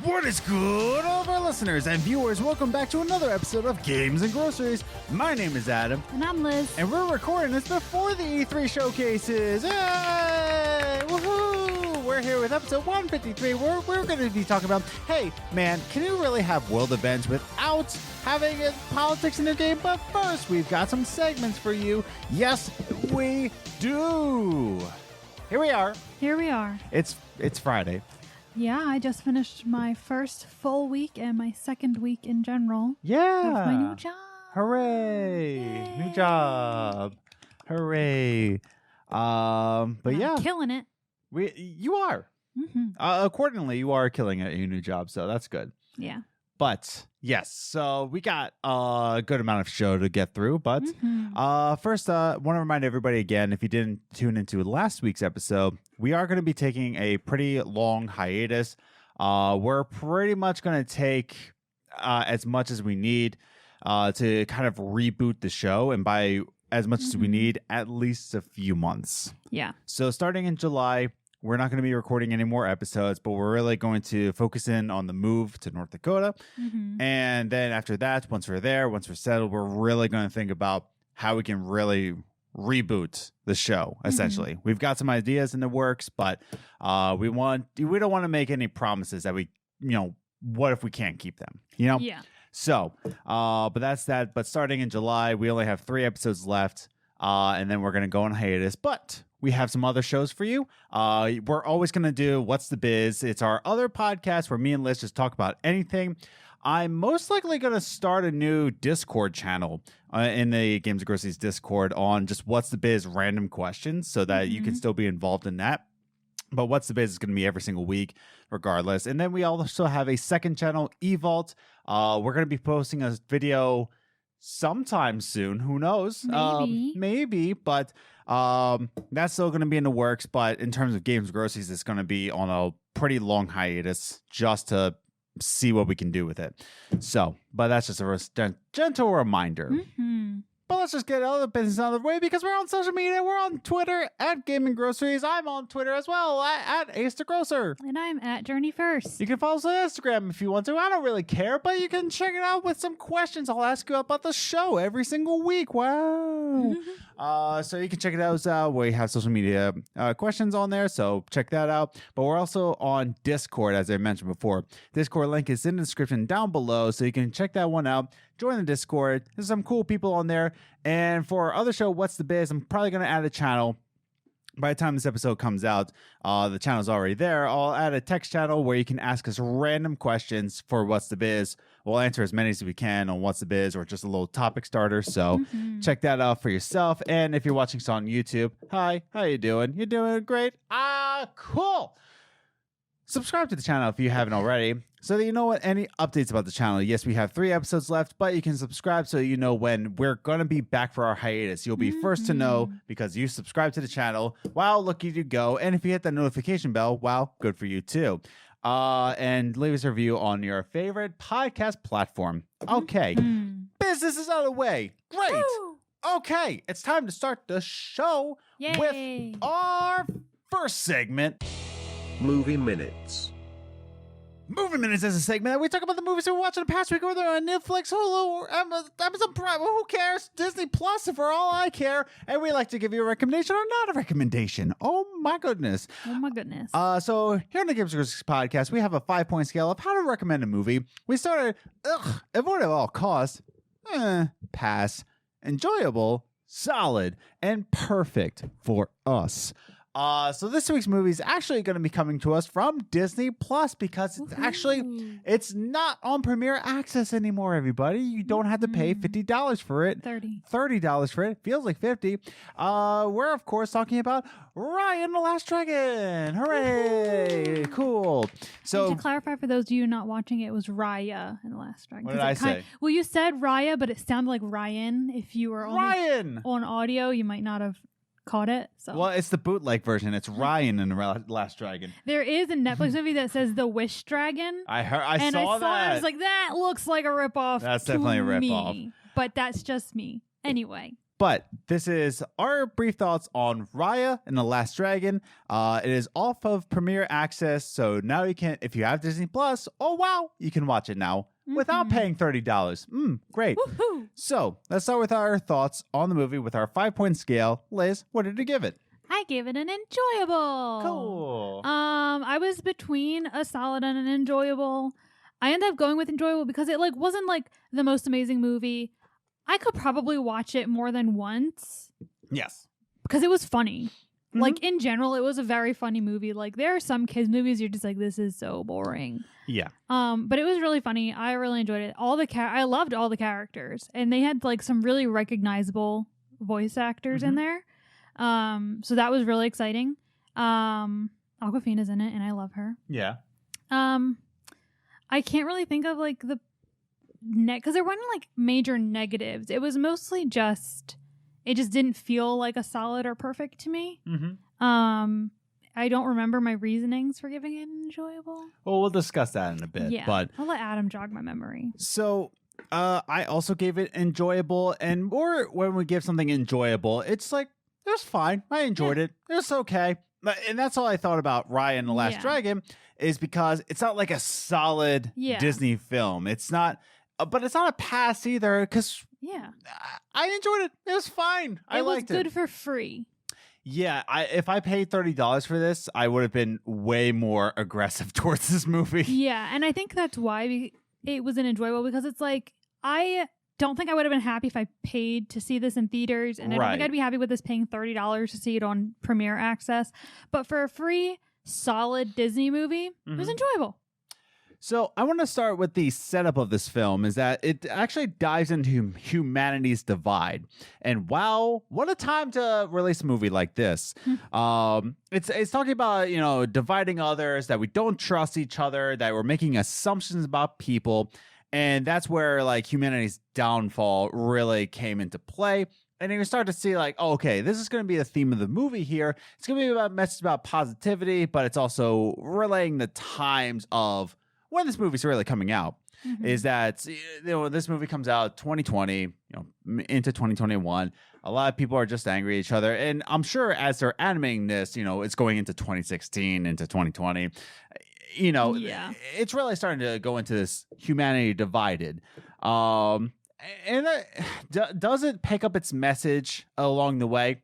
What is good, all of our listeners and viewers? Welcome back to another episode of Games and Groceries. My name is Adam. And I'm Liz. And we're recording this before the E3 showcases. Yay! Woohoo! We're here with episode 153 where we're going to be talking about, hey, man, can you really have world events without having politics in the game? But first, we've got some segments for you. Yes, we do. Here we are. Here we are. It's Friday. Yeah, I just finished my first full week and my second week in general. Yeah. With my new job. Hooray. Yay. New job. Hooray. But yeah. Killing it. You are. Mm-hmm. Accordingly, you are killing it in your new job, so that's good. Yeah. But yes, so we got a good amount of show to get through. But first, want to remind everybody again, if you didn't tune into last week's episode, we are going to be taking a pretty long hiatus. We're pretty much going to take as much as we need to kind of reboot the show. And by as much as we need, at least a few months. Yeah. So starting in July, we're not going to be recording any more episodes, but we're really going to focus in on the move to North Dakota. And then after that, once we're settled, we're really going to think about how we can really reboot the show, essentially. We've got some ideas in the works, but we don't want to make any promises that what if we can't keep them, Yeah. So, but that's that. But starting in July, we only have 3 episodes left, and then we're going to go on hiatus. But we have some other shows for you. We're always going to do What's the Biz? It's our other podcast where me and Liz just talk about anything. I'm most likely going to start a new Discord channel in the Games and Groceries Discord on just What's the Biz random questions so that you can still be involved in that. But What's the Biz is going to be every single week, regardless. And then we also have a second channel, eVault. We're going to be posting a video sometime soon. Who knows? Maybe. But that's still going to be in the works. But in terms of Games and Groceries, it's going to be on a pretty long hiatus just to see what we can do with it. So, but that's just a gentle reminder. But let's just get all the business out of the way because we're on social media. We're on Twitter at Gaming Groceries. I'm on Twitter as well at Ace the Grocer. And I'm at Journey First. You can follow us on Instagram if you want to. I don't really care, but you can check it out with some questions. I'll ask you about the show every single week. Wow. So you can check it out. We have social media questions on there, so check that out. But we're also on Discord, as I mentioned before. Discord link is in the description down below, so you can check that one out. Join the Discord. There's some cool people on there. And for our other show, What's the Biz, I'm probably going to add a channel. By the time this episode comes out, the channel's already there. I'll add a text channel where you can ask us random questions for What's the Biz. We'll answer as many as we can on What's the Biz or just a little topic starter. So check that out for yourself. And if you're watching us on YouTube, hi, how you doing? You're doing great. Cool. Subscribe to the channel if you haven't already so that you know any updates about the channel. Yes, we have 3 episodes left, but you can subscribe so you know when we're going to be back for our hiatus. You'll be first to know because you subscribe to the channel. Wow, look at you go. And if you hit that notification bell, wow, good for you too. And leave us a review on your favorite podcast platform. Okay, business is out of the way. Great. Woo! Okay, it's time to start the show with our first segment. Movie Minutes. Movie Minutes is a segment that we talk about the movies we were watching the past week, whether on Netflix, Hulu, or Amazon Prime. Well, who cares? Disney Plus, for all I care. And we like to give you a recommendation or not a recommendation. Oh, my goodness. Oh, my goodness. So here on the Games Groceries podcast, we have a 5-point scale of how to recommend a movie. We started, avoid at all costs, pass, enjoyable, solid, and perfect for us. So this week's movie is actually going to be coming to us from Disney Plus because it's not on Premier Access anymore, everybody. You don't have to pay $50 for it. $30 for it. Feels like $50. We're, of course, talking about Raya and the Last Dragon. Hooray! Cool. So to clarify for those of you not watching it, was Raya and the Last Dragon. What did I say? Well, you said Raya, but it sounded like Ryan. If you were only on audio, you might not have caught it. So. Well, it's the bootleg version. It's Ryan and the Last Dragon. There is a Netflix movie that says The Wish Dragon. I saw that. I was like, that looks like a ripoff. That's definitely a ripoff. But that's just me. Anyway. But this is our brief thoughts on Raya and the Last Dragon. It is off of Premiere Access, so now you can, if you have Disney Plus, oh wow, you can watch it now without paying $30. Great. Woohoo. So let's start with our thoughts on the movie with our 5-point scale. Liz, what did you give it? I gave it an enjoyable. Cool. I was between a solid and an enjoyable. I ended up going with enjoyable because it wasn't the most amazing movie. I could probably watch it more than once. Yes. Because it was funny. In general, it was a very funny movie. There are some kids movies you're just like, this is so boring. Yeah. But it was really funny. I really enjoyed it. I loved all the characters, and they had some really recognizable voice actors in there. So that was really exciting. Awkwafina's in it, and I love her. Yeah. I can't really think of the because there weren't major negatives. It was mostly it just didn't feel like a solid or perfect to me. I don't remember my reasonings for giving it enjoyable. Well, we'll discuss that in a bit. Yeah, but I'll let Adam jog my memory. So I also gave it enjoyable, and more when we give something enjoyable, it's it was fine. I enjoyed it. It was okay. And that's all I thought about Raya and the Last Dragon, is because it's not like a solid Disney film. It's not, but it's not a pass either, because I enjoyed it. It was fine. I liked it. It was good for free. Yeah, if I paid $30 for this, I would have been way more aggressive towards this movie. Yeah, and I think that's why it was an enjoyable, because it's I don't think I would have been happy if I paid to see this in theaters, and I don't think I'd be happy with this paying $30 to see it on Premiere Access. But for a free, solid Disney movie, it was enjoyable. So I want to start with the setup of this film, is that it actually dives into humanity's divide. And wow, what a time to release a movie like this. It's talking about, dividing others, that we don't trust each other, that we're making assumptions about people. And that's where humanity's downfall really came into play. And then you start to see okay, this is going to be the theme of the movie here. It's going to be about a message about positivity, but it's also relaying the times of when this movie's really coming out. Is that this movie comes out 2020, into 2021. A lot of people are just angry at each other, and I'm sure as they're animating this, it's going into 2016, into 2020. It's really starting to go into this humanity divided. And does it pick up its message along the way?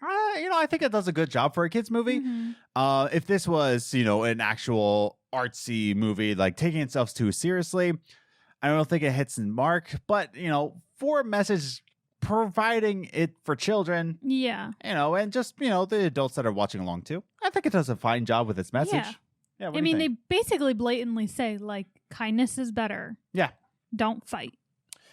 I think it does a good job for a kids movie. If this was, an actual artsy movie, taking itself too seriously, I don't think it hits the mark. But, for a message, providing it for children, and just, the adults that are watching along too, I think it does a fine job with its message. Yeah, I mean, they basically blatantly say, kindness is better. Yeah. Don't fight.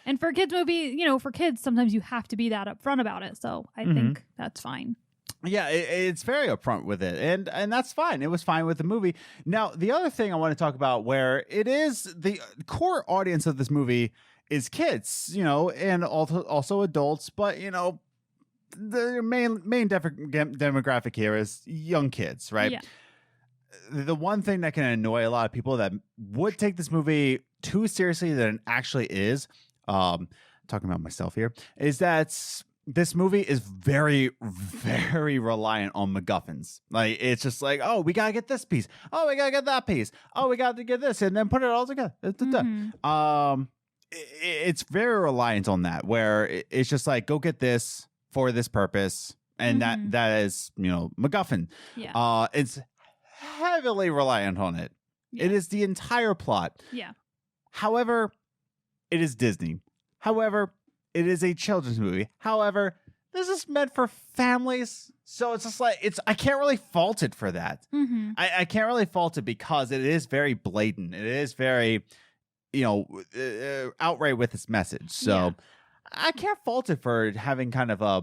And for a kids movie, for kids, sometimes you have to be that upfront about it. So I think that's fine. Yeah, it's very upfront with it. And that's fine. It was fine with the movie. Now, the other thing I want to talk about, where it is the core audience of this movie is kids, and also adults. But, the main demographic here is young kids, right? Yeah. The one thing that can annoy a lot of people that would take this movie too seriously than it actually is, talking about myself here, is that this movie is very, very reliant on MacGuffins. It's just oh, we gotta get this piece. Oh, we gotta get that piece. Oh, we gotta get this, and then put it all together. It's very reliant on that, where it's just go get this for this purpose, and that is MacGuffin. Yeah. It's heavily reliant on it. Yeah. It is the entire plot. Yeah. However, it is Disney. However, it is a children's movie. However, this is meant for families. So it's just I can't really fault it for that. I can't really fault it because it is very blatant. It is very, outright with its message. So I can't fault it for having kind of a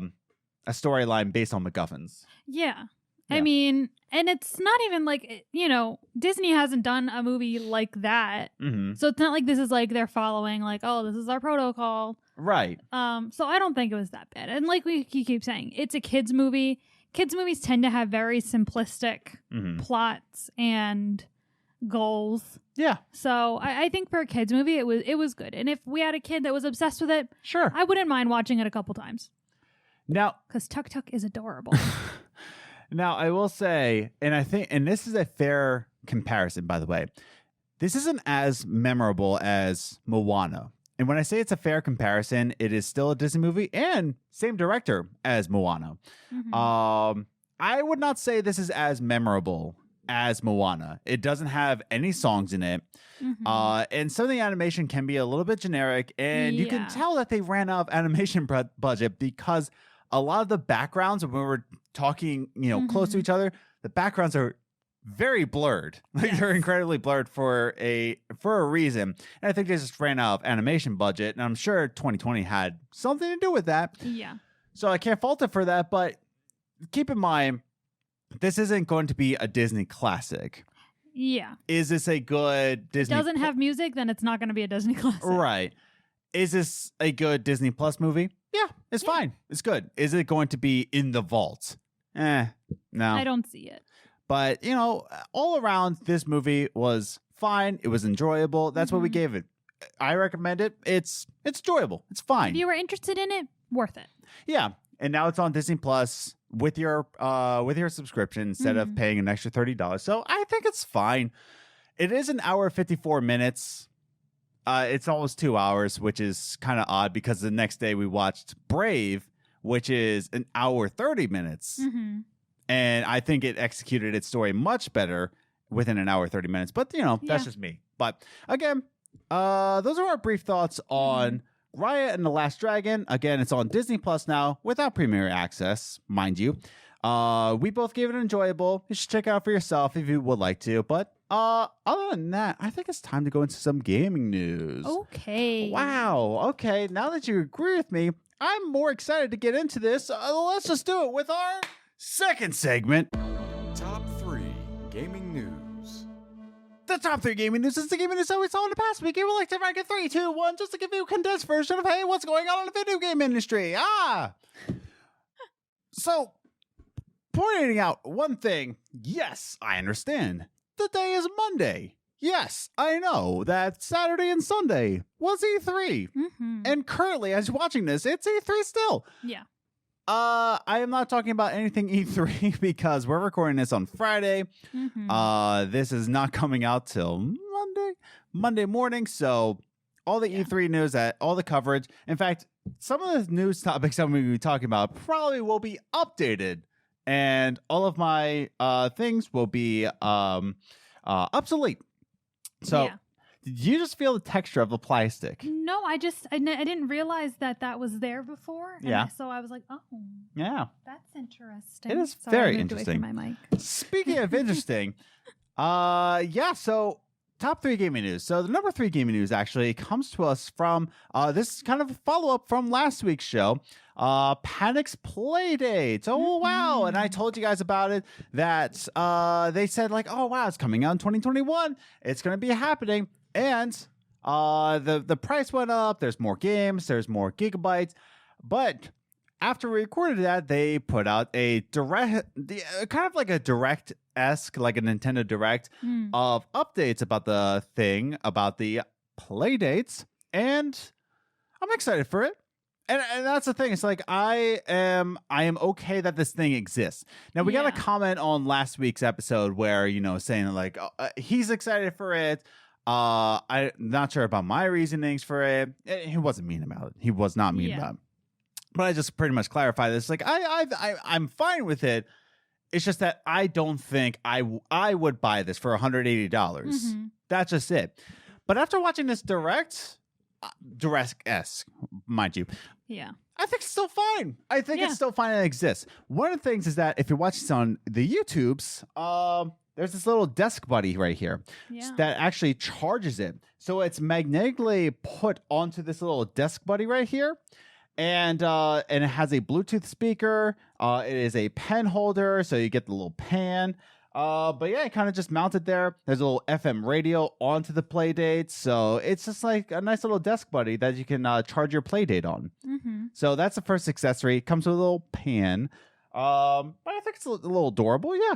storyline based on MacGuffins. Yeah. I mean, and it's not even Disney hasn't done a movie like that. So it's not like this is they're following oh, this is our protocol. Right. So I don't think it was that bad. And we keep saying, it's a kids movie. Kids movies tend to have very simplistic plots and goals. Yeah. So I think for a kids movie, it was good. And if we had a kid that was obsessed with it, sure, I wouldn't mind watching it a couple times. Now, because Tuk Tuk is adorable. now I will say, and this is a fair comparison, by the way, this isn't as memorable as Moana. And when I say it's a fair comparison, it is still a Disney movie and same director as Moana. I would not say this is as memorable as Moana. It doesn't have any songs in it. And some of the animation can be a little bit generic. And you can tell that they ran out of animation budget because a lot of the backgrounds, when we're talking, close to each other, the backgrounds are very blurred. Like they're incredibly blurred for a reason. And I think they just ran out of animation budget. And I'm sure 2020 had something to do with that. Yeah. So I can't fault it for that. But keep in mind, this isn't going to be a Disney classic. Yeah. Is this a good Disney? It doesn't have music, then it's not going to be a Disney classic. Right. Is this a good Disney Plus movie? Yeah, it's fine. It's good. Is it going to be in the vault? No. I don't see it. But, all around, this movie was fine. It was enjoyable. That's what we gave it. I recommend it. It's enjoyable. It's fine. If you were interested in it, worth it. Yeah. And now it's on Disney Plus with your subscription instead of paying an extra $30. So I think it's fine. It is an hour 54 minutes. It's almost 2 hours, which is kind of odd because the next day we watched Brave, which is an hour 30 minutes. And I think it executed its story much better within an hour 30 minutes. But, that's just me. But again, those are our brief thoughts on Raya and the Last Dragon. Again, it's on Disney Plus now without Premier Access, mind you. We both gave it enjoyable. You should check it out for yourself if you would like to. But other than that, I think it's time to go into some gaming news. Okay. Wow. Okay. Now that you agree with me, I'm more excited to get into this. Let's just do it with our second segment. Top 3 Gaming News. The top 3 gaming news is the gaming news that we saw in the past week. We would like to rank it 3, 2, 1, just to give you a condensed version of, hey, what's going on in the video game industry? So, pointing out one thing, yes, I understand. The day is Monday. Yes, I know that Saturday and Sunday was E3. And currently, as you're watching this, it's E3 still. Yeah. I am not talking about anything E3 because we're recording this on Friday. This is not coming out till Monday morning. So all the E3 news, all the coverage. In fact, some of the news topics I'm going to be talking about probably will be updated, and all of my things will be obsolete. So. Did you just feel the texture of the plastic? No, I didn't realize that was there before. So I was like, oh. Yeah. That's interesting. It is Sorry, very I moved away interesting. from my mic. Speaking of interesting, so top 3 gaming news. So the number 3 gaming news actually comes to us from, this is kind of a follow-up from last week's show. Panic's Playdate. Oh, wow. And I told you guys about it, that they said like, oh, wow, it's coming out in 2021. It's going to be happening. And the price went up. There's more games. There's more gigabytes. But after we recorded that, they put out a direct, kind of like a direct-esque, like a Nintendo Direct of updates about the thing, about the Playdates. And I'm excited for it. And that's the thing. It's like I am okay that this thing exists. Now we got a comment on last week's episode where saying like he's excited for it. I'm not sure about my reasonings for it. He wasn't mean about it. He was not mean about it. But I just pretty much clarified this. Like I'm fine with it. It's just that I don't think I would buy this for $180. That's just it. But after watching this direct-esque, mind you. Yeah. I think it's still fine. I think it's still fine and it exists. One of the things is that if you're watching this on the YouTubes, there's this little desk buddy right here that actually charges it. So it's magnetically put onto this little desk buddy right here. And it has a Bluetooth speaker. It is a pen holder, so you get the little pan. But yeah, it kind of just mounted there. There's a little FM radio onto the Playdate. So it's just like a nice little desk buddy that you can charge your Playdate on. So that's the first accessory. It comes with a little pan. But I think it's a little adorable. Yeah.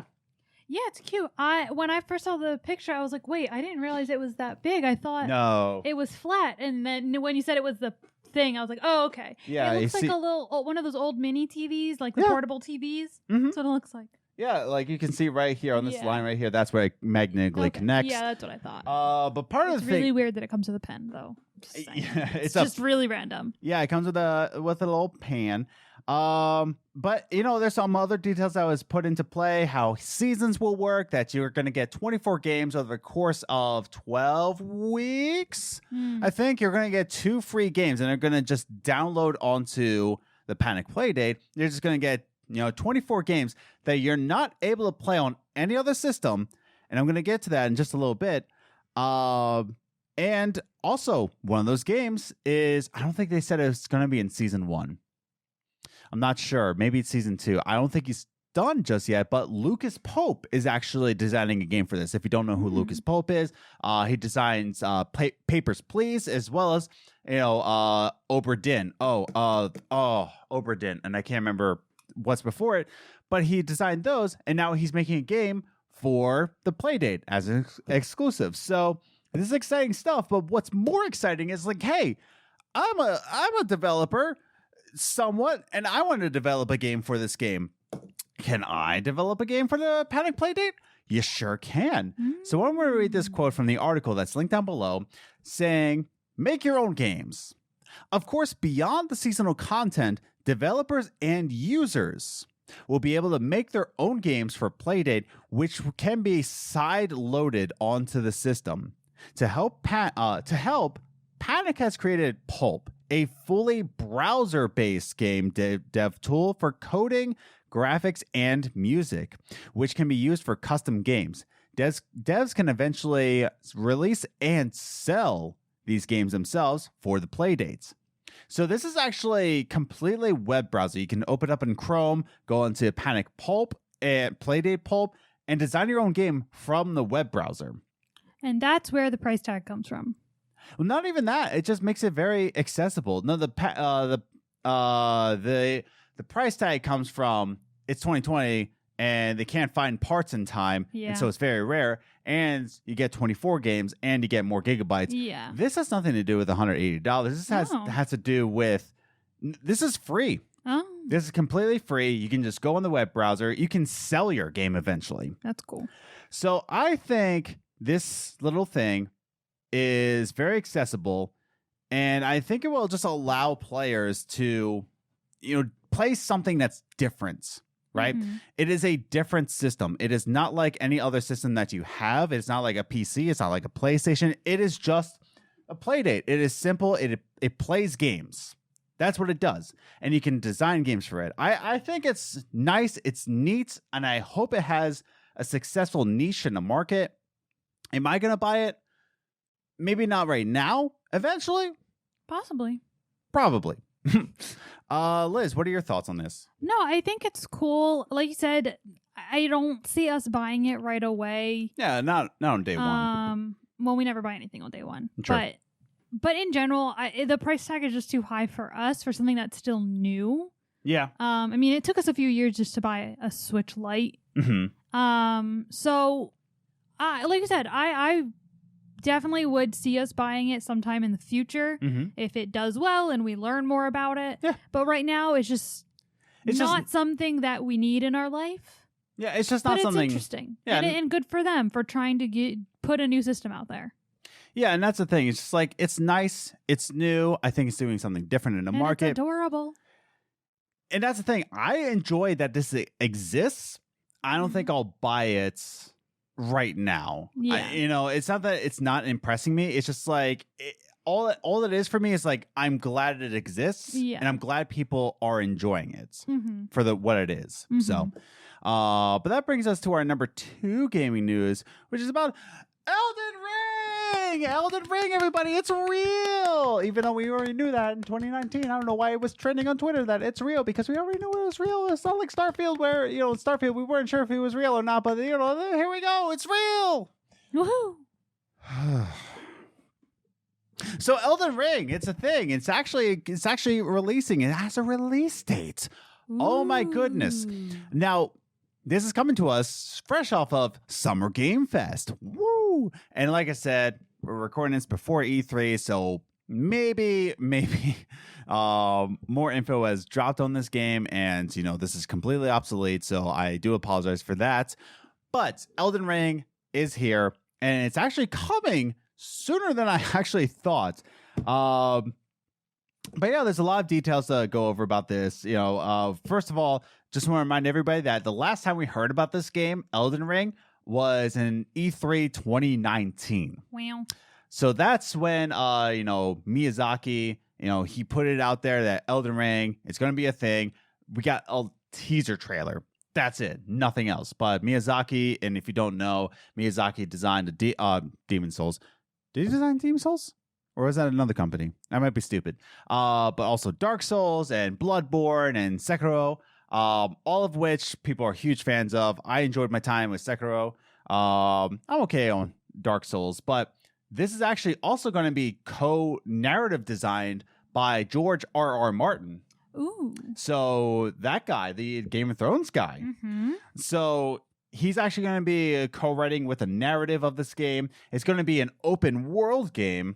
Yeah, it's cute. When I first saw the picture, I was like, wait, I didn't realize it was that big. I thought it was flat. And then when you said it was the thing. I was like, oh, okay. Yeah, it looks like a little one of those old mini TVs, like the portable TVs. That's what it looks like. Yeah, like you can see right here on this line right here. That's where it magnetically connects. Yeah, that's what I thought. But part of the thing, really weird that it comes with a pen, though. Yeah, it's just really random. Yeah, it comes with a little pan. But there's some other details that was put into play. How seasons will work. That you're going to get 24 games over the course of 12 weeks. I think you're going to get 2 free games, and they're going to just download onto the Panic Playdate. You're just going to get 24 games that you're not able to play on any other system. And I'm going to get to that in just a little bit. And also, one of those games is, I don't think they said it's going to be in season 1. I'm not sure. Maybe it's season 2. I don't think he's done just yet, but Lucas Pope is actually designing a game for this. If you don't know who Lucas Pope is, he designs Papers, Please, as well as, Obra Dinn. Obra Dinn. And I can't remember what's before it, but he designed those, and now he's making a game for the Playdate as an exclusive. So this is exciting stuff, but what's more exciting is like, hey, I'm a developer somewhat, and I want to develop a game for this game. Can I develop a game for the Panic Playdate? You sure can. So I'm going to read this quote from the article that's linked down below saying, make your own games. Of course, beyond the seasonal content, developers and users will be able to make their own games for Playdate, which can be side-loaded onto the system. To help, Panic has created Pulp, a fully browser-based game dev tool for coding, graphics, and music, which can be used for custom games. Devs can eventually release and sell these games themselves for the Playdates. So this is actually completely web browser. You can open up in Chrome, go into Panic Pulp and Playdate Pulp, and design your own game from the web browser. And that's where the price tag comes from. Well, not even that. It just makes it very accessible. No, the price tag comes from it's 2020 and they can't find parts in time, and so it's very rare. And you get 24 games and you get more gigabytes. Yeah, this has nothing to do with $180. This has to do with this is free. Oh, this is completely free. You can just go on the web browser. You can sell your game eventually. That's cool. So I think this little thing is very accessible, and I think it will just allow players to, play something that's different, right? It is a different system. It is not like any other system that you have. It's not like a PC. It's not like a PlayStation. It is just a Playdate. It is simple. It plays games. That's what it does. And you can design games for it. I think it's nice. It's neat. And I hope it has a successful niche in the market. Am I going to buy it? Maybe not right now. Eventually? Possibly. Probably. Liz, what are your thoughts on this? No, I think it's cool. Like you said, I don't see us buying it right away. Yeah, not on day one. Well, we never buy anything on day one. Sure. But in general, the price tag is just too high for us for something that's still new. Yeah. I mean, it took us a few years just to buy a Switch Lite. So, like I said, I definitely would see us buying it sometime in the future if it does well and we learn more about it. Yeah. But right now, it's not something that we need in our life. Yeah, it's just not something. It's interesting. Yeah, and good for them for trying to put a new system out there. Yeah, and that's the thing. It's just like, it's nice. It's new. I think it's doing something different in the market. It's adorable. And that's the thing. I enjoy that this exists. I don't think I'll buy it right now. Yeah. It's not that it's not impressing me. It's just like all it is for me is like, I'm glad it exists, and I'm glad people are enjoying it for what it is. So, but that brings us to our number 2 gaming news, which is about Elden Ring. Elden Ring, everybody, it's real. Even though we already knew that in 2019, I don't know why it was trending on Twitter that it's real, because we already knew it was real. It's not like Starfield, where Starfield we weren't sure if it was real or not, but here we go, it's real. Woohoo! So Elden Ring, it's a thing. It's actually releasing. It has a release date. Ooh. Oh my goodness! Now, this is coming to us fresh off of Summer Game Fest. Woo! And like I said, we're recording this before E3, so maybe more info has dropped on this game, and this is completely obsolete, so I do apologize for that. But Elden Ring is here, and it's actually coming sooner than I actually thought. But yeah, there's a lot of details to go over about this. First of all, just want to remind everybody that the last time we heard about this game, Elden Ring, was in E3 2019. Wow. So that's when Miyazaki, he put it out there that Elden Ring, it's going to be a thing. We got a teaser trailer. That's it. Nothing else. But Miyazaki, and if you don't know, Miyazaki designed Demon Souls. Did he design Demon Souls? Or was that another company? I might be stupid. But also Dark Souls and Bloodborne and Sekiro, all of which people are huge fans of. I enjoyed my time with Sekiro. I'm okay on Dark Souls, but this is actually also going to be co-narrative designed by George R.R. Martin. Ooh. So that guy, the Game of Thrones guy. Mm-hmm. So he's actually going to be co-writing with a narrative of this game. It's going to be an open world game.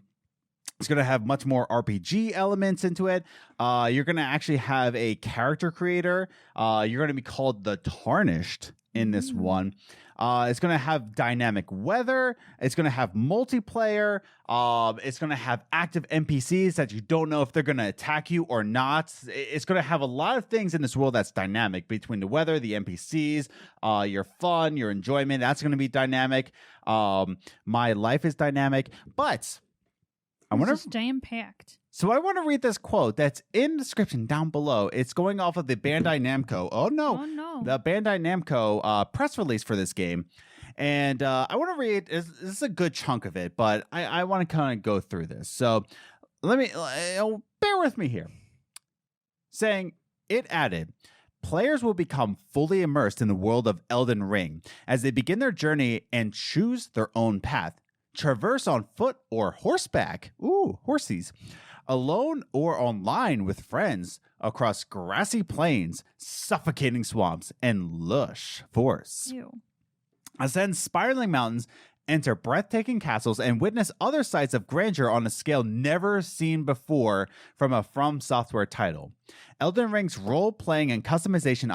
It's going to have much more RPG elements into it. You're going to actually have a character creator. You're going to be called the Tarnished in this one. It's going to have dynamic weather. It's going to have multiplayer. It's going to have active NPCs that you don't know if they're going to attack you or not. It's going to have a lot of things in this world that's dynamic between the weather, the NPCs, your fun, your enjoyment. That's going to be dynamic. My life is dynamic. But I wonder. It's jam-packed. So I want to read this quote that's in the description down below. It's going off of the Bandai Namco. Oh no. The Bandai Namco press release for this game. And I want to read, this is a good chunk of it, but I want to kind of go through this. So bear with me here. Saying, it added, players will become fully immersed in the world of Elden Ring as they begin their journey and choose their own path. Traverse on foot or horseback. Ooh, horsies. Alone or online with friends across grassy plains, suffocating swamps, and lush forests. Ew. Ascend spiraling mountains, enter breathtaking castles, and witness other sights of grandeur on a scale never seen before from a From Software title. Elden Ring's role-playing and customization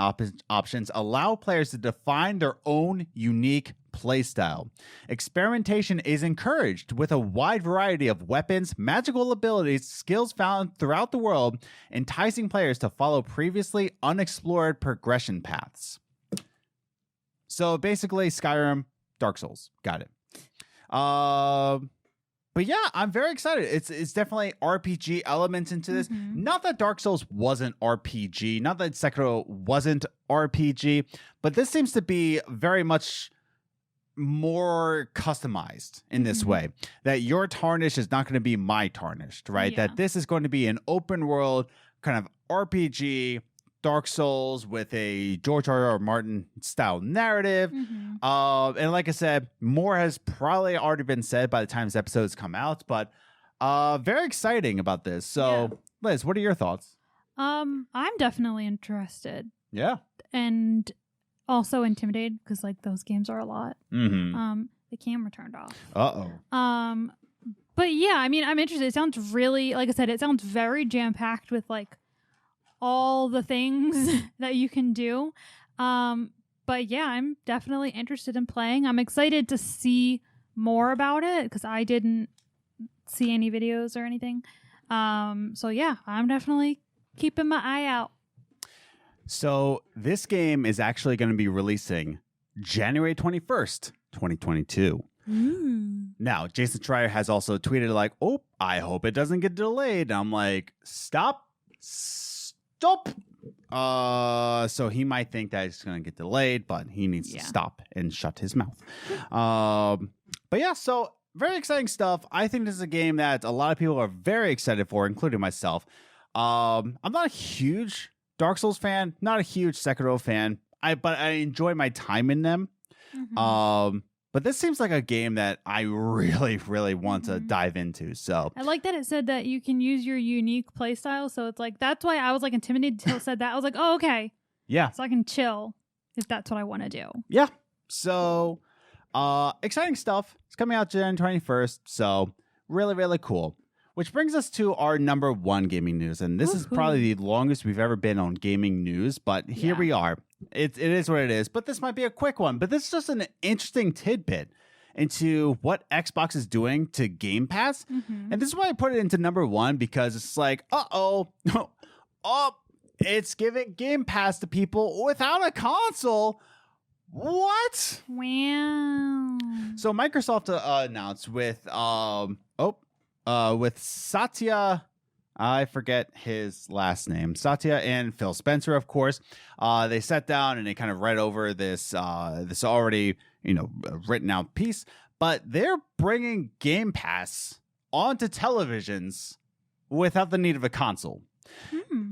options allow players to define their own unique playstyle. Experimentation is encouraged with a wide variety of weapons, magical abilities, skills found throughout the world, enticing players to follow previously unexplored progression paths. So basically, Skyrim, Dark Souls. Got it. But yeah, I'm very excited. It's definitely RPG elements into this. Mm-hmm. Not that Dark Souls wasn't RPG, not that Sekiro wasn't RPG, but this seems to be very much more customized in this way. That your Tarnished is not going to be my Tarnished, right? Yeah. That this is going to be an open world kind of RPG, Dark Souls with a George R.R. Martin style narrative. Mm-hmm. And like I said, more has probably already been said by the time this episodes come out, but very exciting about this. So, yeah. Liz, what are your thoughts? I'm definitely interested. Yeah. And also intimidated because like those games are a lot. Mm-hmm. The camera turned off. Uh-oh. But yeah, I mean, I'm interested. It sounds really, like I said, it sounds very jam-packed with like all the things that you can do. But yeah, I'm definitely interested in playing. I'm excited to see more about it because I didn't see any videos or anything. So yeah, I'm definitely keeping my eye out. So this game is actually going to be releasing January 21st, 2022. Now, Jason Schreier has also tweeted like, oh, I hope it doesn't get delayed. And I'm like, stop. So he might think that it's going to get delayed, but he needs to stop and shut his mouth. But yeah, so very exciting stuff. I think this is a game that a lot of people are very excited for, including myself. I'm not a huge Dark Souls fan, not a huge Sekiro fan, but I enjoy my time in them. Mm-hmm. But this seems like a game that I really, really want to dive into. So I like that it said that you can use your unique playstyle. So it's like, that's why I was like intimidated until it said that. I was like, oh, okay. Yeah. So I can chill if that's what I want to do. Yeah. So exciting stuff. It's coming out January 21st. So really, really cool. Which brings us to our number one gaming news. And this is probably the longest we've ever been on gaming news, but here we are. It is what it is, but this might be a quick one. But this is just an interesting tidbit into what Xbox is doing to Game Pass. And this is why I put it into number one, because it's like, it's giving Game Pass to people without a console. What? Wow. So Microsoft announced with Satya, I forget his last name, Satya and Phil Spencer, of course. They sat down and they kind of read over this already, written out piece, but they're bringing Game Pass onto televisions without the need of a console.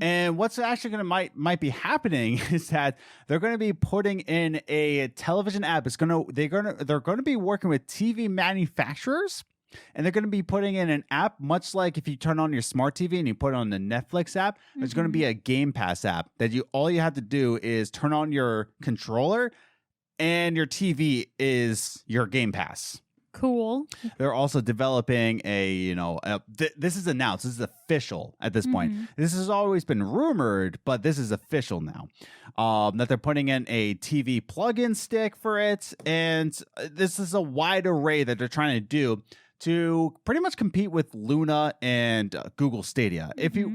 And what's actually going to might be happening is that they're going to be putting in a television app. They're going to be working with TV manufacturers, and they're going to be putting in an app much like if you turn on your smart TV and you put it on the Netflix app. There's going to be a Game Pass app that all you have to do is turn on your controller, and your TV is your Game Pass. Cool. They're also developing this is announced. This is official at this point. This has always been rumored, but this is official now. That they're putting in a TV plug-in stick for it, and this is a wide array that they're trying to do to pretty much compete with Luna and Google Stadia.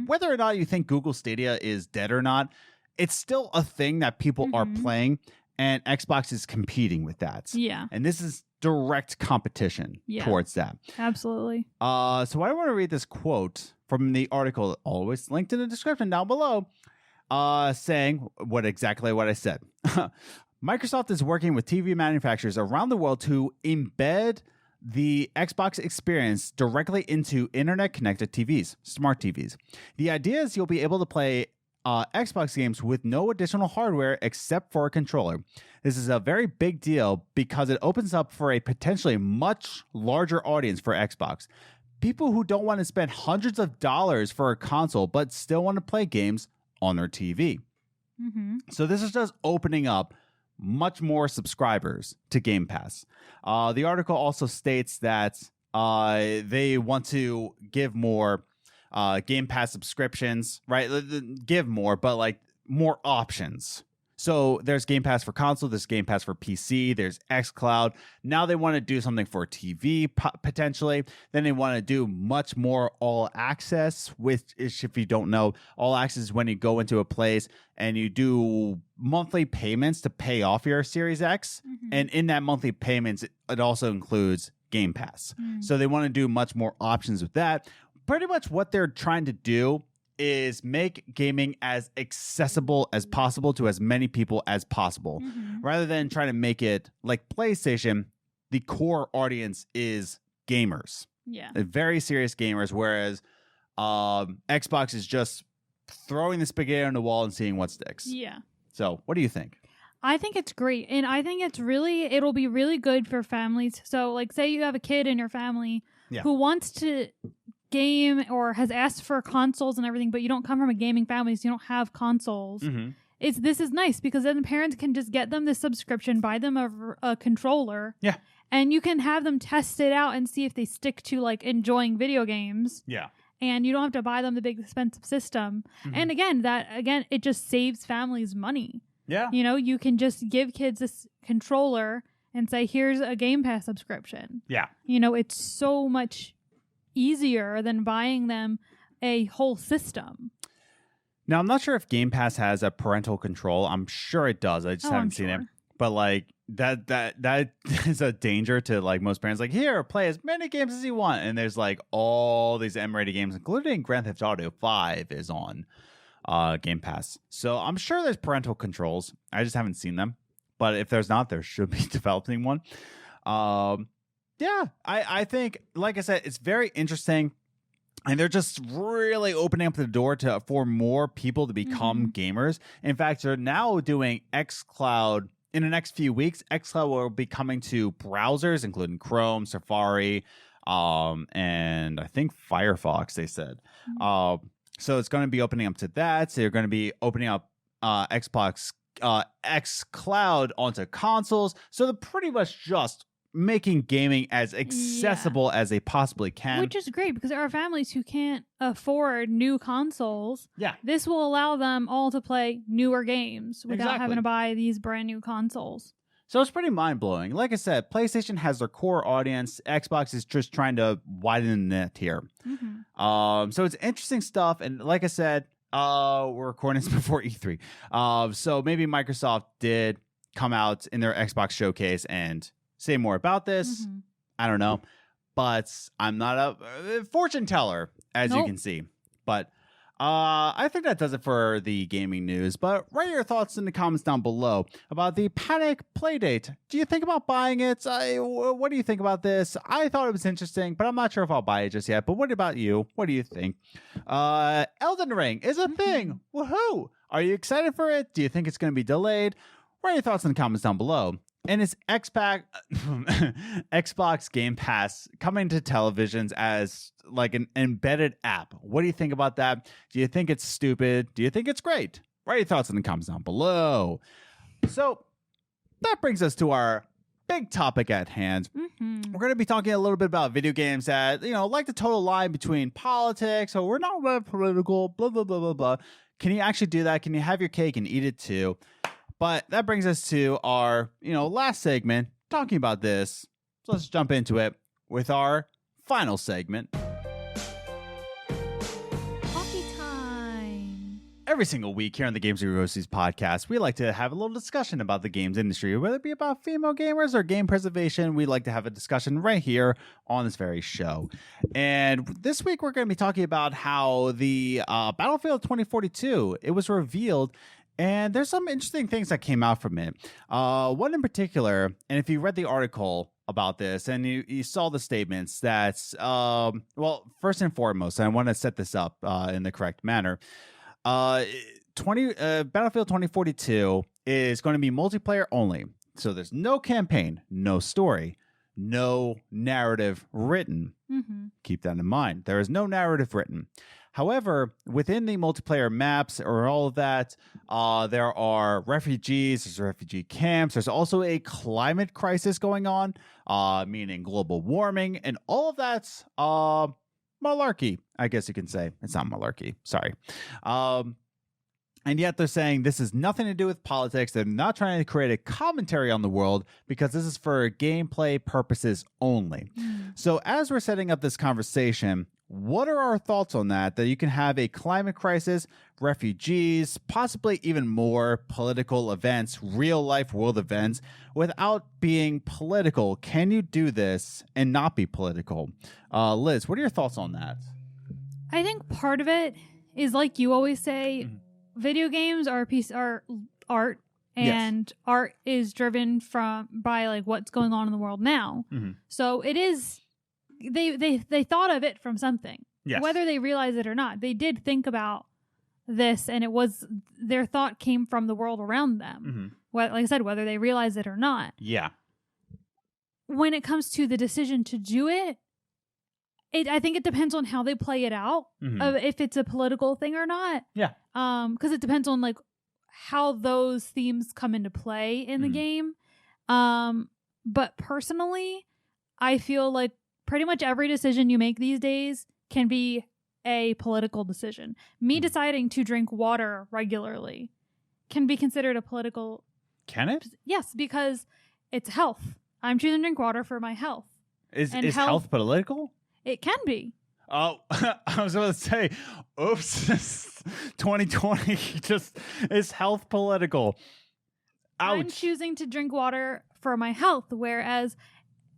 Whether or not you think Google Stadia is dead or not, it's still a thing that people are playing, and Xbox is competing with that. Yeah. And this is direct competition towards that. Absolutely. So I want to read this quote from the article, always linked in the description down below, saying exactly what I said. Microsoft is working with TV manufacturers around the world to embed the Xbox experience directly into internet-connected TVs, smart TVs. The idea is you'll be able to play Xbox games with no additional hardware except for a controller. This is a very big deal because it opens up for a potentially much larger audience for Xbox. People who don't want to spend hundreds of dollars for a console but still want to play games on their TV. So this is just opening up much more subscribers to Game Pass. The article also states that they want to give more Game Pass subscriptions, right? Give more, but like more options. So there's Game Pass for console, there's Game Pass for PC, there's xCloud. Now they want to do something for TV potentially. Then they want to do much more all access, which is, if you don't know, all access is when you go into a place and you do monthly payments to pay off your Series X. And in that monthly payments, it also includes Game Pass. So they want to do much more options with that. Pretty much what they're trying to do is make gaming as accessible as possible to as many people as possible. Rather than trying to make it like PlayStation, the core audience is gamers. Very serious gamers, whereas Xbox is just throwing the spaghetti on the wall and seeing what sticks. So what do you think? I think it's great. And I think it'll be really good for families. So like say you have a kid in your family who wants to game or has asked for consoles and everything, but you don't come from a gaming family, so you don't have consoles. This is nice because then the parents can just get them the subscription, buy them a controller, and you can have them test it out and see if they stick to like enjoying video games. And you don't have to buy them the big expensive system. And again, it just saves families money. You can just give kids this controller and say, here's a Game Pass subscription. It's so much easier than buying them a whole system. Now, I'm not sure if Game Pass has a parental control. I'm sure it does. I just haven't seen it. But like that is a danger to like most parents. Like, here, play as many games as you want. And there's like all these M-rated games, including Grand Theft Auto 5 is on Game Pass. So I'm sure there's parental controls. I just haven't seen them. But if there's not, there should be developing one. I think, like I said, it's very interesting. And they're just really opening up the door for more people to become gamers. In fact, they're now doing xCloud. In the next few weeks, xCloud will be coming to browsers, including Chrome, Safari, and I think Firefox, they said. So it's going to be opening up to that. So they're going to be opening up xCloud onto consoles. So they're pretty much just making gaming as accessible as they possibly can. Which is great because there are families who can't afford new consoles. Yeah. This will allow them all to play newer games without having to buy these brand new consoles. So it's pretty mind-blowing. Like I said, PlayStation has their core audience. Xbox is just trying to widen the net here. Mm-hmm. So it's interesting stuff. And like I said, we're recording this before E3. So maybe Microsoft did come out in their Xbox showcase and say more about this. Mm-hmm. I don't know. But I'm not a fortune teller, as you can see. But I think that does it for the gaming news, but write your thoughts in the comments down below about the Panic Playdate. Do you think about buying it? What do you think about this? I thought it was interesting, but I'm not sure if I'll buy it just yet. But what about you? What do you think? Elden Ring is a thing. Woohoo! Are you excited for it? Do you think it's going to be delayed? Write your thoughts in the comments down below. And is Xbox Game Pass coming to televisions as like an embedded app? What do you think about that? Do you think it's stupid? Do you think it's great? Write your thoughts in the comments down below. So that brings us to our big topic at hand. Mm-hmm. We're going to be talking a little bit about video games that, like the total line between politics. So we're not really political, blah, blah, blah, blah, blah. Can you actually do that? Can you have your cake and eat it too? But that brings us to our, last segment talking about this. So let's jump into it with our final segment. Coffee time. Every single week here on the Games and Groceries podcast, we like to have a little discussion about the games industry, whether it be about female gamers or game preservation. We like to have a discussion right here on this very show. And this week we're going to be talking about how the Battlefield 2042, it was revealed. And there's some interesting things that came out from it. One in particular, and if you read the article about this and you saw the statements that, first and foremost, and I want to set this up in the correct manner. Battlefield 2042 is going to be multiplayer only. So there's no campaign, no story, no narrative written. Mm-hmm. Keep that in mind. There is no narrative written. However, within the multiplayer maps or all of that, there are refugees, there's refugee camps, there's also a climate crisis going on, meaning global warming, and all of that's malarkey, I guess you can say. It's not malarkey, sorry. And yet they're saying this has nothing to do with politics. They're not trying to create a commentary on the world because this is for gameplay purposes only. So as we're setting up this conversation, what are our thoughts on that you can have a climate crisis, refugees, possibly even more political events, real life world events, without being political? Can you do this and not be political? Liz, what are your thoughts on that? I think part of it is, like you always say, video games are art, and art is driven by like what's going on in the world now. So it is. They thought of it from something, whether they realize it or not. They did think about this, and it was their thought came from the world around them. Like I said, whether they realize it or not. Yeah. When it comes to the decision to do it, I think it depends on how they play it out, if it's a political thing or not. Yeah. Because it depends on like how those themes come into play in the game. But personally, I feel like pretty much every decision you make these days can be a political decision. Me deciding to drink water regularly can be considered a political. Can it? Yes, because it's health. I'm choosing to drink water for my health. Is health political? It can be. Oh, I was going to say, oops, 2020 just is health political. Ouch. I'm choosing to drink water for my health, whereas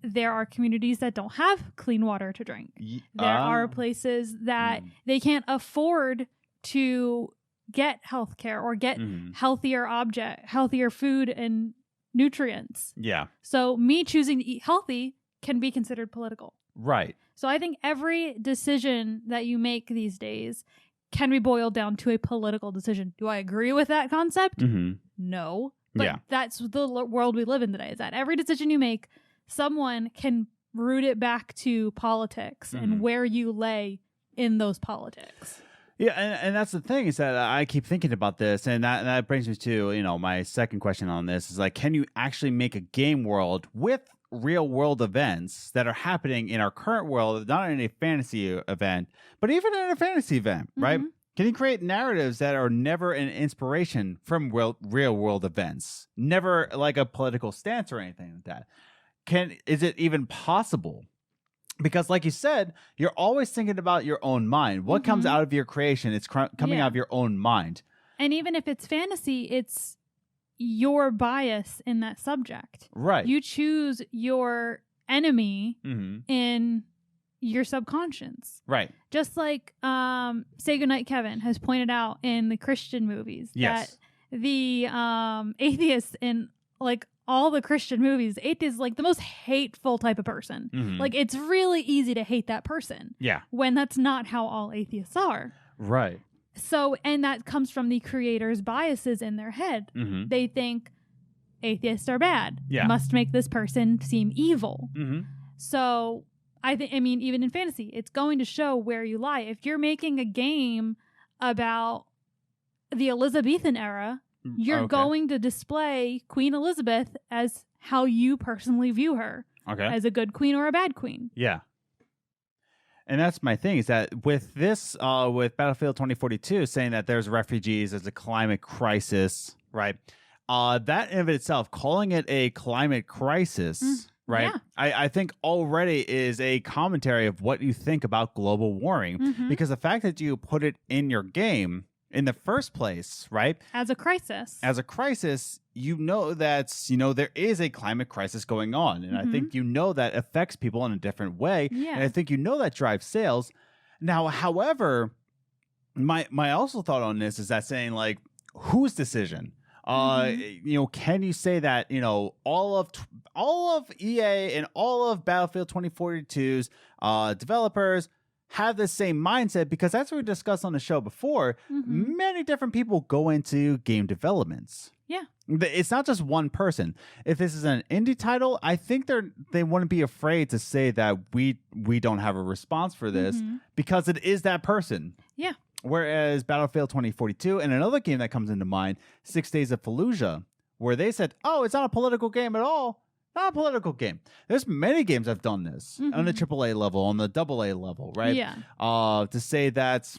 there are communities that don't have clean water to drink. There are places that they can't afford to get health care or get healthier food and nutrients. Yeah. So me choosing to eat healthy can be considered political. Right. So I think every decision that you make these days can be boiled down to a political decision. Do I agree with that concept? No. But that's the world we live in today, is that every decision you make, someone can root it back to politics and where you lay in those politics. Yeah, and that's the thing, is that I keep thinking about this, and that brings me to, my second question on this is like, can you actually make a game world with real world events that are happening in our current world, not in a fantasy event, but even in a fantasy event, right? Can you create narratives that are never an inspiration from real world events? Never like a political stance or anything like that. Is it even possible? Because like you said, you're always thinking about your own mind. What comes out of your creation, it's coming out of your own mind. And even if it's fantasy, it's your bias in that subject. Right. You choose your enemy in your subconscious. Right. Just like Say Goodnight Kevin has pointed out in the Christian movies that the atheists in like all the Christian movies, atheist is like the most hateful type of person. Like it's really easy to hate that person. Yeah. When that's not how all atheists are. Right. So, and that comes from the creator's biases in their head. They think atheists are bad. Yeah. Must make this person seem evil. So I mean, even in fantasy, it's going to show where you lie. If you're making a game about the Elizabethan era, you're going to display Queen Elizabeth as how you personally view her. As a good queen or a bad queen. Yeah. And that's my thing is that with this, with Battlefield 2042 saying that there's refugees, there's a climate crisis, right? That in of itself, calling it a climate crisis, right? Yeah. I think already is a commentary of what you think about global warming, because the fact that you put it in your game in the first place, right? As a crisis, you know that's, there is a climate crisis going on. And I think that affects people in a different way. Yeah. And I think that drives sales. Now, however, my also thought on this is that saying like, whose decision? Can you say that, all of EA and all of Battlefield 2042's developers have the same mindset? Because as we discussed on the show before, many different people go into game developments. Yeah. It's not just one person. If this is an indie title, I think they wouldn't be afraid to say that we don't have a response for this because it is that person. Yeah. Whereas Battlefield 2042 and another game that comes into mind, 6 Days of Fallujah, where they said, oh, it's not a political game at all. Not a political game. There's many games I've done this on the AAA level, on the AA level, right? Yeah. To say that,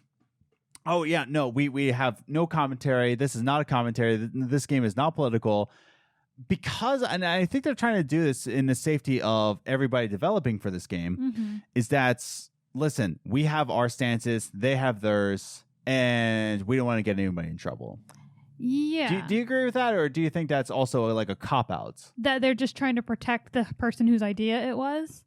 oh yeah, no, we have no commentary. This is not a commentary. This game is not political. Because, and I think they're trying to do this in the safety of everybody developing for this game, is that, listen, we have our stances, they have theirs, and we don't want to get anybody in trouble. Yeah. Do you agree with that, or do you think that's also like a cop-out? That they're just trying to protect the person whose idea it was?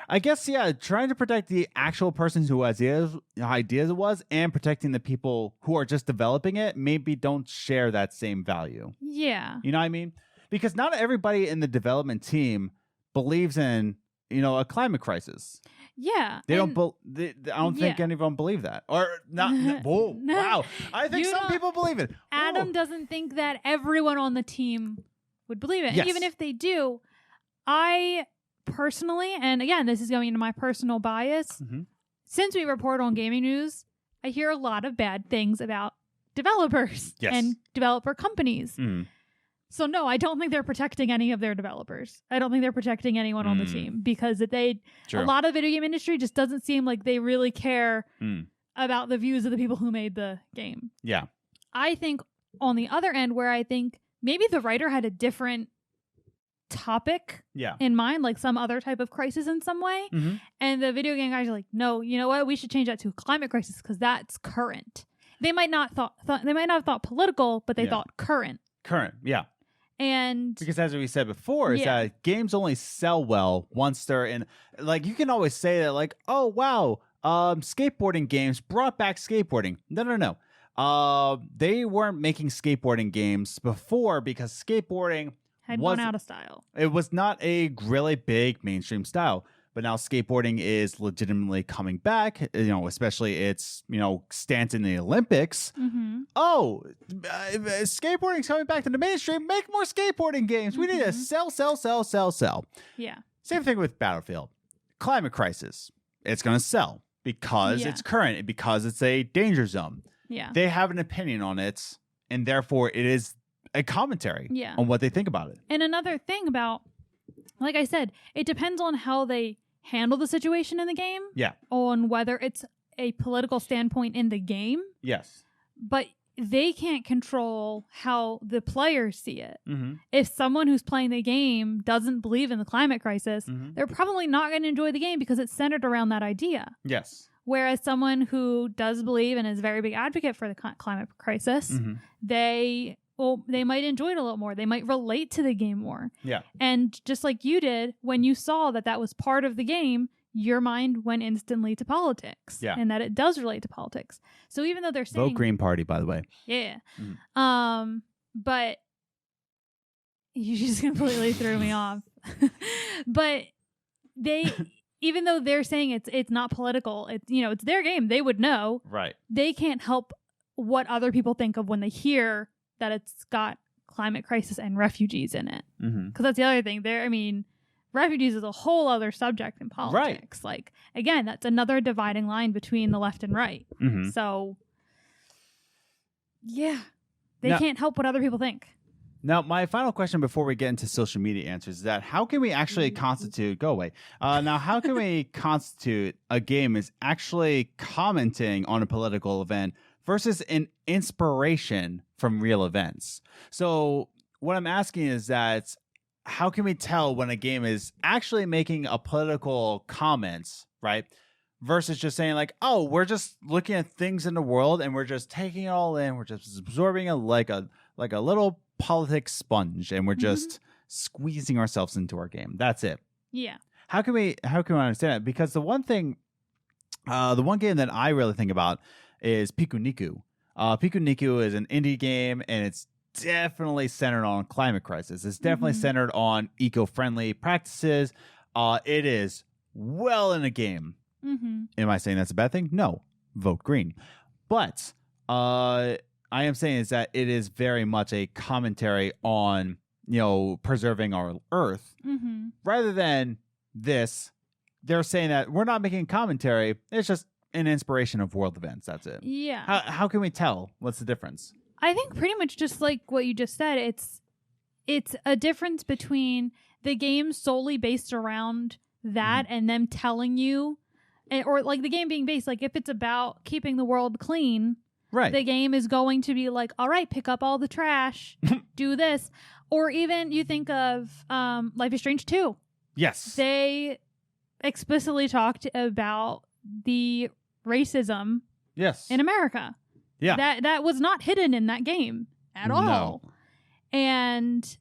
I guess, yeah, trying to protect the actual person who ideas it was, and protecting the people who are just developing it, maybe don't share that same value. Yeah. You know what I mean? Because not everybody in the development team believes in, a climate crisis. Yeah. I don't think any of them believe that. Or not. Whoa, wow. I think some people believe it. Adam doesn't think that everyone on the team would believe it. Yes. And even if they do, I personally, and again, this is going into my personal bias, since we report on gaming news, I hear a lot of bad things about developers and developer companies. So no, I don't think they're protecting any of their developers. I don't think they're protecting anyone on the team because a lot of the video game industry just doesn't seem like they really care about the views of the people who made the game. Yeah. I think on the other end, where I think maybe the writer had a different topic in mind, like some other type of crisis in some way, and the video game guys are like, no, you know what? We should change that to a climate crisis because that's current. They might not have thought political, but they thought current. Current, yeah. And because as we said before, is that games only sell well once they're in, like, you can always say that, like, oh wow, skateboarding games brought back skateboarding. No. They weren't making skateboarding games before because skateboarding had gone out of style. It was not a really big mainstream style. But now skateboarding is legitimately coming back, especially its, stance in the Olympics. Oh, skateboarding's coming back to the mainstream. Make more skateboarding games. We need to sell. Yeah. Same thing with Battlefield. Climate crisis. It's going to sell because it's current, because it's a danger zone. Yeah. They have an opinion on it, and therefore it is a commentary on what they think about it. And another thing about like I said, it depends on how they handle the situation in the game. Yeah. On whether it's a political standpoint in the game. Yes. But they can't control how the players see it. Mm-hmm. If someone who's playing the game doesn't believe in the climate crisis, they're probably not going to enjoy the game because it's centered around that idea. Yes. Whereas someone who does believe and is a very big advocate for the climate crisis, they might enjoy it a little more. They might relate to the game more. Yeah. And just like you did, when you saw that was part of the game, your mind went instantly to politics. Yeah. And that it does relate to politics. So even though they're saying... Vote Green Party, by the way. Yeah. But you just completely threw me off. But they... Even though they're saying it's not political, it's their game. They would know. Right. They can't help what other people think of when they hear that it's got climate crisis and refugees in it. Because that's the other thing. Refugees is a whole other subject in politics. Right. Like, again, that's another dividing line between the left and right. So, yeah. They can't help what other people think. Now, my final question before we get into social media answers is that how can we actually constitute... Go away. How can we constitute a game as actually commenting on a political event versus an inspiration from real events? So what I'm asking is that how can we tell when a game is actually making a political comment, right? Versus just saying like, oh, we're just looking at things in the world and we're just taking it all in. We're just absorbing it like a little politics sponge, and we're just squeezing ourselves into our game. That's it. Yeah. How can we understand it? Because the one game that I really think about is Piku Niku. Piku Niku is an indie game, and it's definitely centered on climate crisis. It's definitely centered on eco-friendly practices. It is well in a game. Am I saying that's a bad thing? No. Vote green. But I am saying is that it is very much a commentary on, preserving our Earth. Rather than this, they're saying that we're not making commentary. It's just an inspiration of world events. That's it. Yeah. How can we tell? What's the difference? I think pretty much just like what you just said. It's a difference between the game solely based around that and them telling you, or like the game being based, like if it's about keeping the world clean, right? The game is going to be like, all right, pick up all the trash, do this. Or even you think of Life is Strange 2. Yes. They explicitly talked about the racism in America. Yeah. That was not hidden in that game at all. And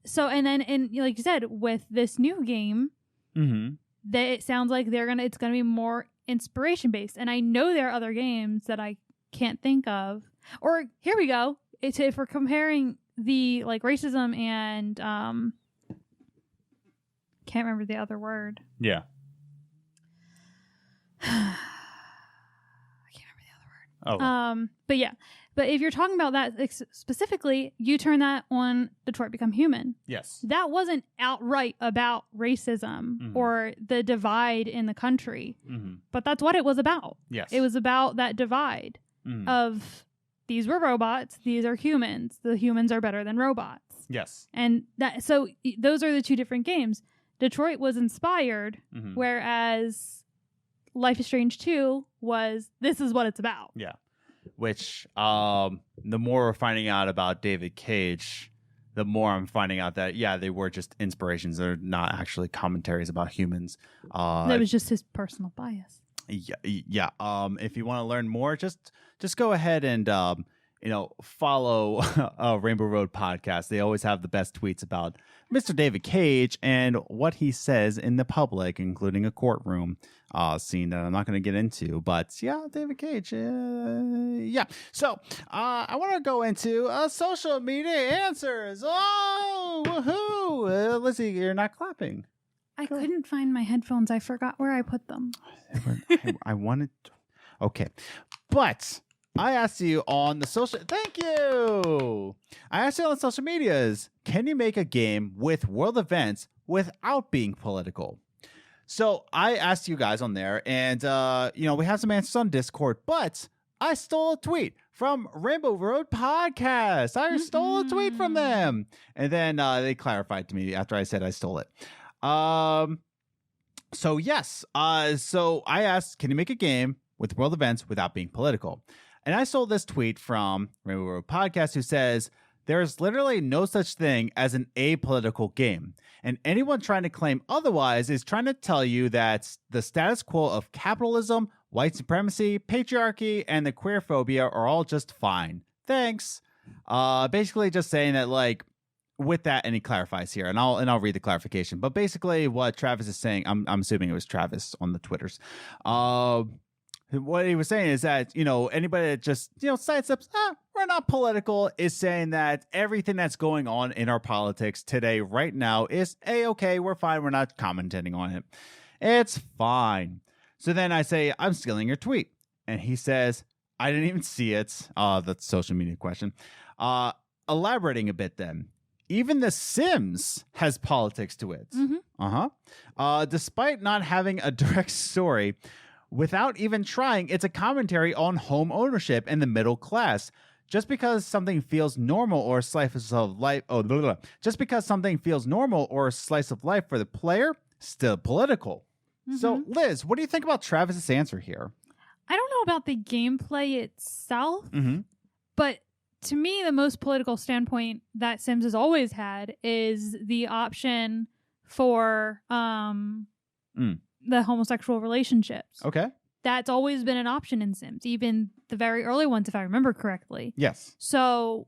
so, and then, like you said, with this new game, that it sounds like it's gonna be more inspiration based. And I know there are other games that I can't think of. Or here we go. If we're comparing the like racism and can't remember the other word. Yeah. Oh. But yeah. But if you're talking about that specifically, you turn that on Detroit Become Human. Yes. That wasn't outright about racism or the divide in the country. But that's what it was about. Yes. It was about that divide of these were robots, these are humans. The humans are better than robots. Yes. And so those are the two different games. Detroit was inspired, whereas Life is Strange 2 was, this is what it's about. Yeah. Which, the more we're finding out about David Cage, the more I'm finding out that, they were just inspirations. They're not actually commentaries about humans. That was just his personal bias. Yeah. If you want to learn more, just go ahead and, follow Rainbow Road Podcast. They always have the best tweets about Mr. David Cage and what he says in the public, including a courtroom scene that I'm not going to get into. But yeah, David Cage. Yeah. So I want to go into social media answers. Oh, woohoo. Lizzie, you're not clapping. I couldn't find my headphones. I forgot where I put them. I wanted to. Okay. But I asked you on the social... Thank you! I asked you on social medias, can you make a game with world events without being political? So I asked you guys on there, and, we have some answers on Discord, but I stole a tweet from Rainbow Road Podcast. I stole a tweet from them. And then they clarified to me after I said I stole it. So yes. So I asked, can you make a game with world events without being political? And I stole this tweet from Rainbow Road Podcast, who says, there's literally no such thing as an apolitical game. And anyone trying to claim otherwise is trying to tell you that the status quo of capitalism, white supremacy, patriarchy, and the queer phobia are all just fine. Thanks. Basically just saying that, like, with that, and he clarifies here, and I'll read the clarification. But basically what Travis is saying, I'm assuming it was Travis on the Twitters. What he was saying is that, anybody that just, sidesteps, we're not political, is saying that everything that's going on in our politics today, right now, is A-okay, we're fine, we're not commenting on it. It's fine. So then I say, I'm stealing your tweet. And he says, I didn't even see it. That's a social media question. Elaborating a bit then. Even The Sims has politics to it. Despite not having a direct story, without even trying, it's a commentary on home ownership and the middle class. Just because something feels normal or a slice of life, just because something feels normal or a slice of life for the player, still political. So, Liz, what do you think about Travis's answer here? I don't know about the gameplay itself, but to me, the most political standpoint that Sims has always had is the option for the homosexual relationships. Okay. That's always been an option in Sims, even the very early ones, if I remember correctly. Yes. So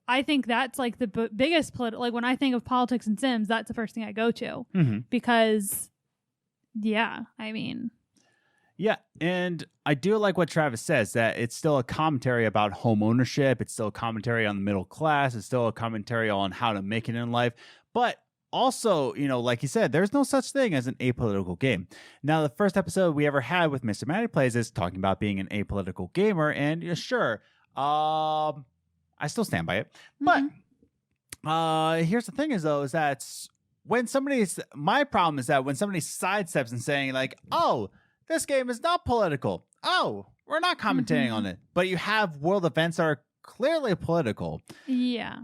I think that's like the biggest political, like when I think of politics in Sims, that's the first thing I go to because, yeah, I mean. Yeah, and I do like what Travis says, that it's still a commentary about home ownership. It's still a commentary on the middle class. It's still a commentary on how to make it in life. But also, like you said, there's no such thing as an apolitical game. Now, the first episode we ever had with Mr. Matty Plays is talking about being an apolitical gamer, and sure, I still stand by it. But here's the thing is that when my problem is that when somebody sidesteps and saying like, oh, this game is not political. Oh, we're not commentating on it. But you have world events that are clearly political. Yeah.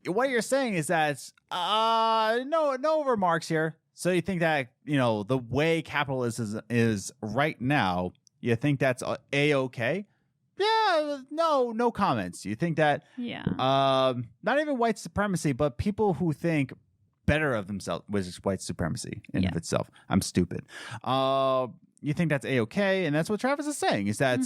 What you're saying is that no remarks here. So you think that, the way capitalism is right now, you think that's A-okay? Yeah, no comments. You think that not even white supremacy, but people who think better of themselves, which is white supremacy in of itself. I'm stupid. You think that's A-okay, and that's what Travis is saying, is that,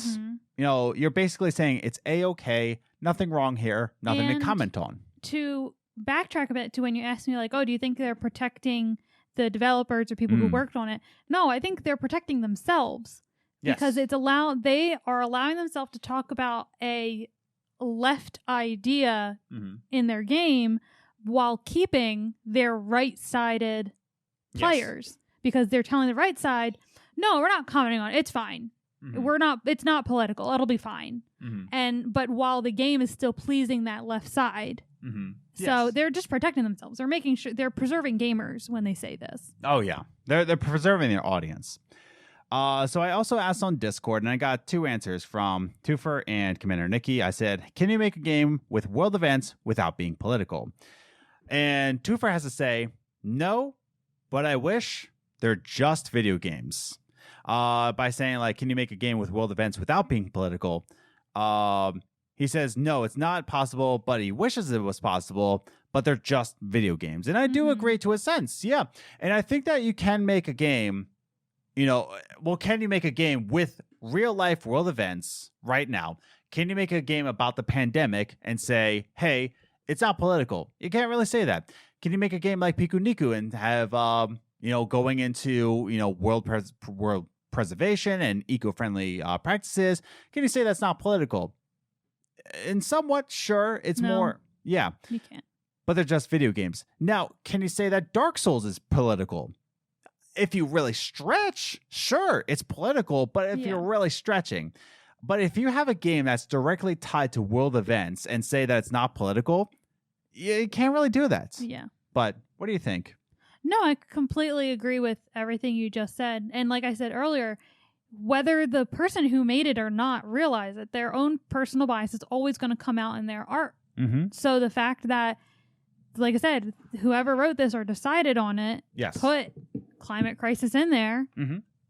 you're basically saying it's A-okay, nothing wrong here, nothing to comment on. To backtrack a bit to when you asked me, like, oh, do you think they're protecting the developers or people who worked on it? No, I think they're protecting themselves because they are allowing themselves to talk about a left idea in their game while keeping their right-sided players because they're telling the right side, no, we're not commenting on it. It's fine. It's not political. It'll be fine. But while the game is still pleasing that left side. So they're just protecting themselves. They're making sure they're preserving gamers when they say this. Oh yeah. They're preserving their audience. So I also asked on Discord and I got 2 answers from Twofer and Commander Nikki. I said, can you make a game with world events without being political? And Twofer has to say, no, but I wish they're just video games. By saying, like, can you make a game with world events without being political? He says, no, it's not possible, but he wishes it was possible, but they're just video games. And I do agree to a sense, yeah. And I think that you can make a game, can you make a game with real-life world events right now? Can you make a game about the pandemic and say, hey, it's not political? You can't really say that. Can you make a game like Piku Niku and have, going into, world preservation and eco-friendly practices? Can you say that's not political? And somewhat, sure, it's more, yeah. You can't. But they're just video games. Now, can you say that Dark Souls is political? If you really stretch, sure, it's political, but if you're really stretching. But if you have a game that's directly tied to world events and say that it's not political, you can't really do that. Yeah. But what do you think? No, I completely agree with everything you just said. And like I said earlier, whether the person who made it or not realize that their own personal bias is always going to come out in their art. Mm-hmm. So the fact that, like I said, whoever wrote this or decided on it, put climate crisis in there,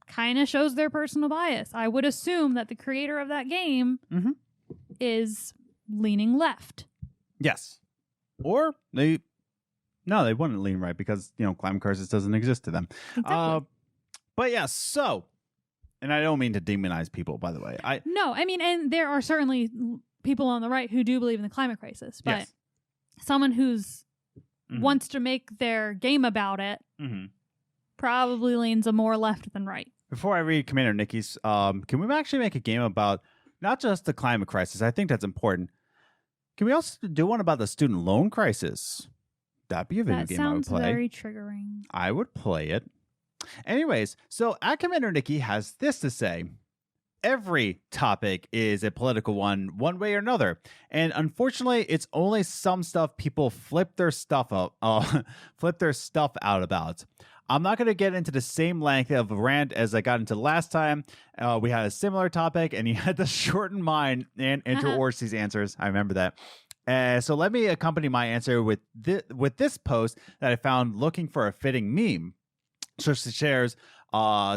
kind of shows their personal bias. I would assume that the creator of that game is leaning left. Yes. Or they wouldn't lean right because, climate crisis doesn't exist to them. Exactly. But yeah, so, and I don't mean to demonize people, by the way. No, I mean, and there are certainly people on the right who do believe in the climate crisis, but someone who's wants to make their game about it probably leans a more left than right. Before I read Commander Nikki's, can we actually make a game about not just the climate crisis? I think that's important. Can we also do one about the student loan crisis? That'd be a video game I would play. That sounds very triggering. I would play it. Anyways, so Commander Nikki has this to say. Every topic is a political one way or another. And unfortunately, it's only some stuff people flip their stuff out about. I'm not going to get into the same length of a rant as I got into last time. We had a similar topic, and you had to shorten mine and enter Orsi's answers. I remember that. So let me accompany my answer with this post that I found looking for a fitting meme. So she shares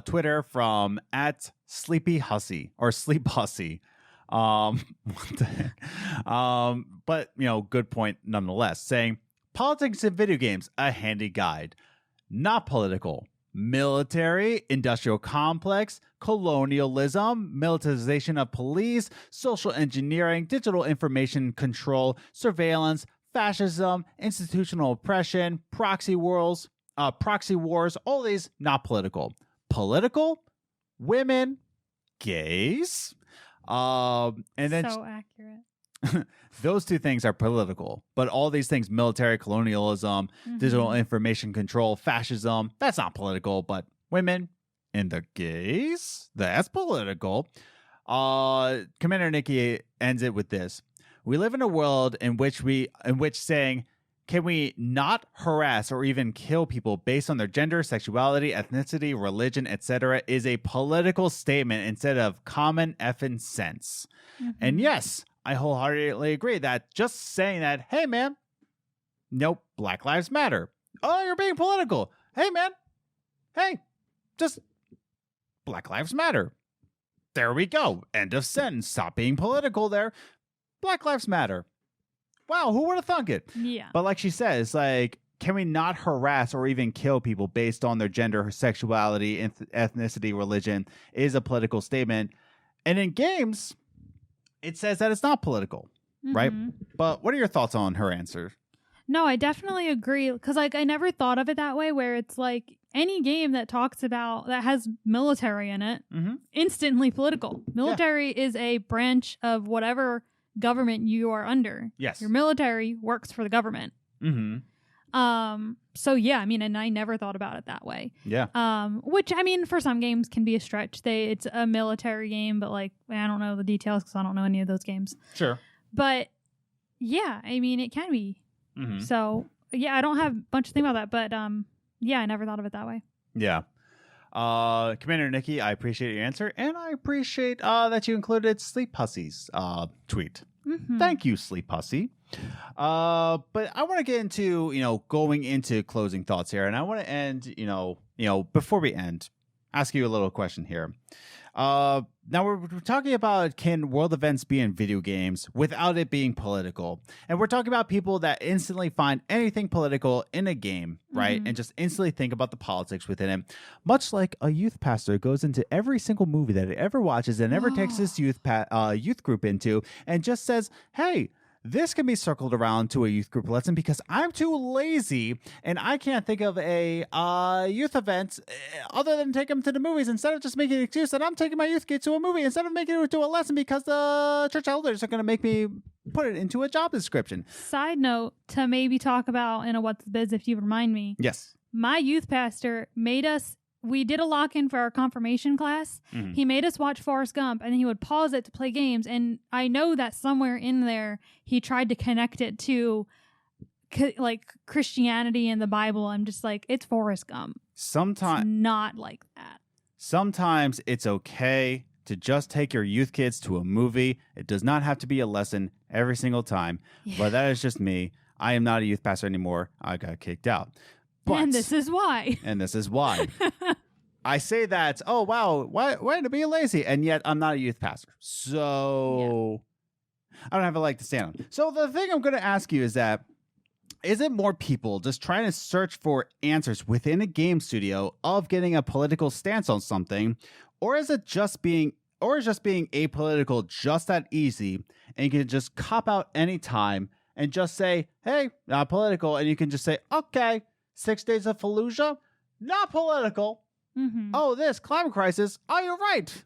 Twitter from @sleepyhussy or sleephussy. What the heck? But good point nonetheless. Saying politics in video games, a handy guide. Not political. Military, industrial complex, colonialism, militarization of police, social engineering, digital information control, surveillance, fascism, institutional oppression, proxy wars, all these not political. Political, women, gays, and then so accurate. Those two things are political, but all these things, military, colonialism, digital information control, fascism, that's not political, but women and the gays, that's political. Commander Nikki ends it with this. We live in a world in which saying, can we not harass or even kill people based on their gender, sexuality, ethnicity, religion, etc. is a political statement instead of common effing sense. And yes, I wholeheartedly agree that just saying that, hey, man, nope, Black Lives Matter. Oh, you're being political. Hey, man. Hey, just Black Lives Matter. There we go. End of sentence. Stop being political there. Black Lives Matter. Wow, who would have thunk it? Yeah. But like she says, can we not harass or even kill people based on their gender, sexuality, ethnicity, religion is a political statement. And in games, it says that it's not political, right? But what are your thoughts on her answer? No, I definitely agree. Because I never thought of it that way, where it's like any game that talks about, that has military in it, instantly political. Military is a branch of whatever government you are under. Yes. Your military works for the government. So yeah, I mean, and I never thought about it that way. Yeah. Which, I mean, for some games can be a stretch. It's a military game, but I don't know the details because I don't know any of those games. Sure. But yeah, I mean, it can be. So yeah, I don't have a bunch to think about that, but yeah, I never thought of it that way. Yeah. Commander Nikki, I appreciate your answer, and I appreciate that you included Sleep Hussy's tweet. Thank you, Sleep Hussy. But I want to get into, going into closing thoughts here, and I want to end, before we end, ask you a little question here. Now we're talking about, can world events be in video games without it being political? And we're talking about people that instantly find anything political in a game, right? And just instantly think about the politics within it. Much like a youth pastor goes into every single movie that he ever watches and ever takes his youth group into and just says, hey, this can be circled around to a youth group lesson because I'm too lazy and I can't think of a youth event other than take them to the movies instead of just making an excuse that I'm taking my youth kid to a movie instead of making it to a lesson because the church elders are going to make me put it into a job description. Side note to maybe talk about in a What's the Biz, if you remind me. Yes. My youth pastor made us, we did a lock-in for our confirmation class. He made us watch Forrest Gump, and then he would pause it to play games. And I know that somewhere in there, he tried to connect it to Christianity and the Bible. I'm just like, it's Forrest Gump. Sometimes not like that. Sometimes it's okay to just take your youth kids to a movie. It does not have to be a lesson every single time. Yeah. But that is just me. I am not a youth pastor anymore. I got kicked out. But, and this is why. And this is why. I say that, oh, wow, why to be lazy? And yet I'm not a youth pastor. So I don't have a leg to stand on. So the thing I'm going to ask you is that, is it more people just trying to search for answers within a game studio of getting a political stance on something? Or is it just being apolitical just that easy, and you can just cop out anytime and just say, hey, not political, and you can just say, okay, 6 Days of Fallujah, not political. Mm-hmm. Oh, this climate crisis, oh, you're right,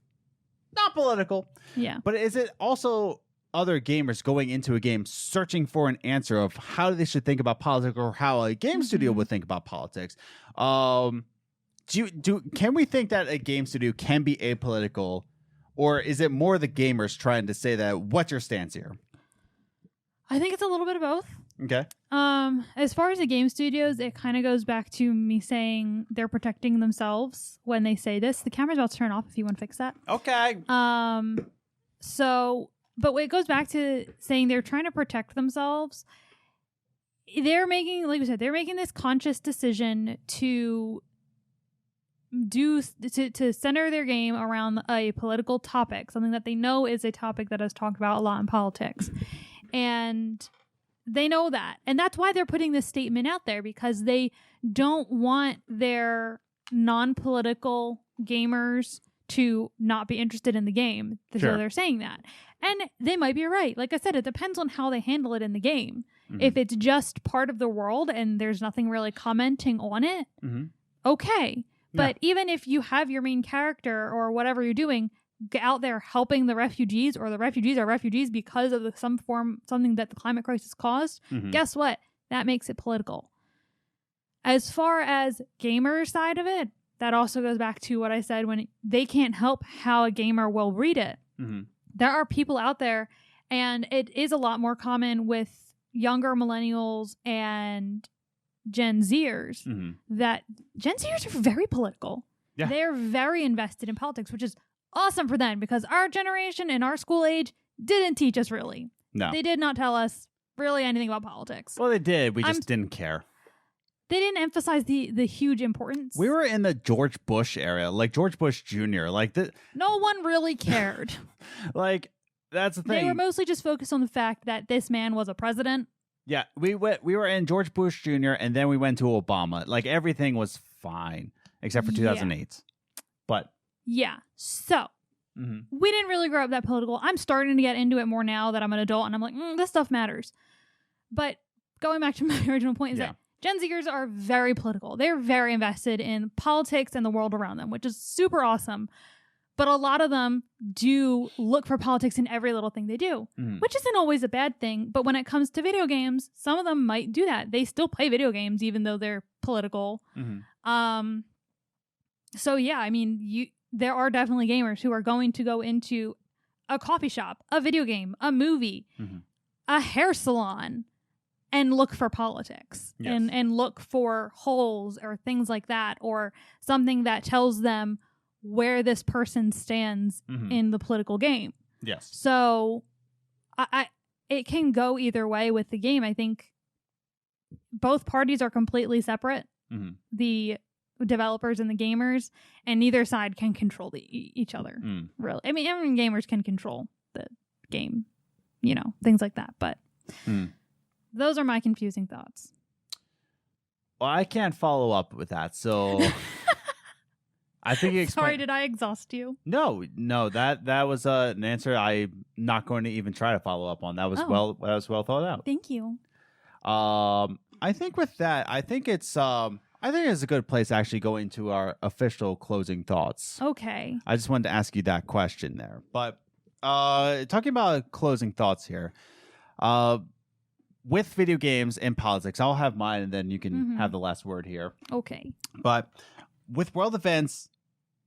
not political. Yeah. But is it also other gamers going into a game searching for an answer of how they should think about politics, or how a game studio would think about politics? Can we think that a game studio can be apolitical, or is it more the gamers trying to say that what's your stance here? I think it's a little bit of both. Okay. As far as the game studios, it kind of goes back to me saying they're protecting themselves when they say this. The camera's about to turn off if you want to fix that. Okay. But it goes back to saying they're trying to protect themselves. They're making, like you said, they're making this conscious decision to center their game around a political topic, something that they know is a topic that is talked about a lot in politics. And they know that. And that's why they're putting this statement out there, because they don't want their non-political gamers to not be interested in the game. Sure. So they're saying that. And they might be right. Like I said, it depends on how they handle it in the game. Mm-hmm. If it's just part of the world and there's nothing really commenting on it, okay. But even if you have your main character or whatever you're doing out there helping the refugees, or the refugees are refugees because of something that the climate crisis caused, guess what? That makes it political. As far as gamer side of it, that also goes back to what I said, when they can't help how a gamer will read it. There are people out there, and it is a lot more common with younger millennials and Gen Zers, that Gen Zers are very political. Yeah. They're very invested in politics, which is awesome for them, because our generation and our school age didn't teach us really. No. They did not tell us really anything about politics. Well, they did. We just didn't care. They didn't emphasize the huge importance. We were in the George Bush era, like George Bush Jr. No one really cared. Like, that's the thing. They were mostly just focused on the fact that this man was a president. Yeah, we were in George Bush Jr. and then we went to Obama. Like, everything was fine except for 2008. Yeah. But yeah, so we didn't really grow up that political. I'm starting to get into it more now that I'm an adult, and I'm like, this stuff matters. But going back to my original point is that Gen Zers are very political. They're very invested in politics and the world around them, which is super awesome. But a lot of them do look for politics in every little thing they do, which isn't always a bad thing. But when it comes to video games, some of them might do that. They still play video games, even though they're political. So yeah, I mean, there are definitely gamers who are going to go into a coffee shop, a video game, a movie, a hair salon, and look for politics, and look for holes or things like that, or something that tells them where this person stands in the political game. Yes. So it can go either way with the game. I think both parties are completely separate, the developers and the gamers, and neither side can control each other. Really. I mean, gamers can control the game, things like that. But those are my confusing thoughts. Well, I can't follow up with that, so I think you Sorry, did I exhaust you? No, that was an answer I'm not going to even try to follow up on. That was well thought out. Thank you. I think with that, I think it's a good place to actually go into our official closing thoughts. Okay. I just wanted to ask you that question there. But talking about closing thoughts here, with video games and politics, I'll have mine and then you can have the last word here. Okay. But with world events,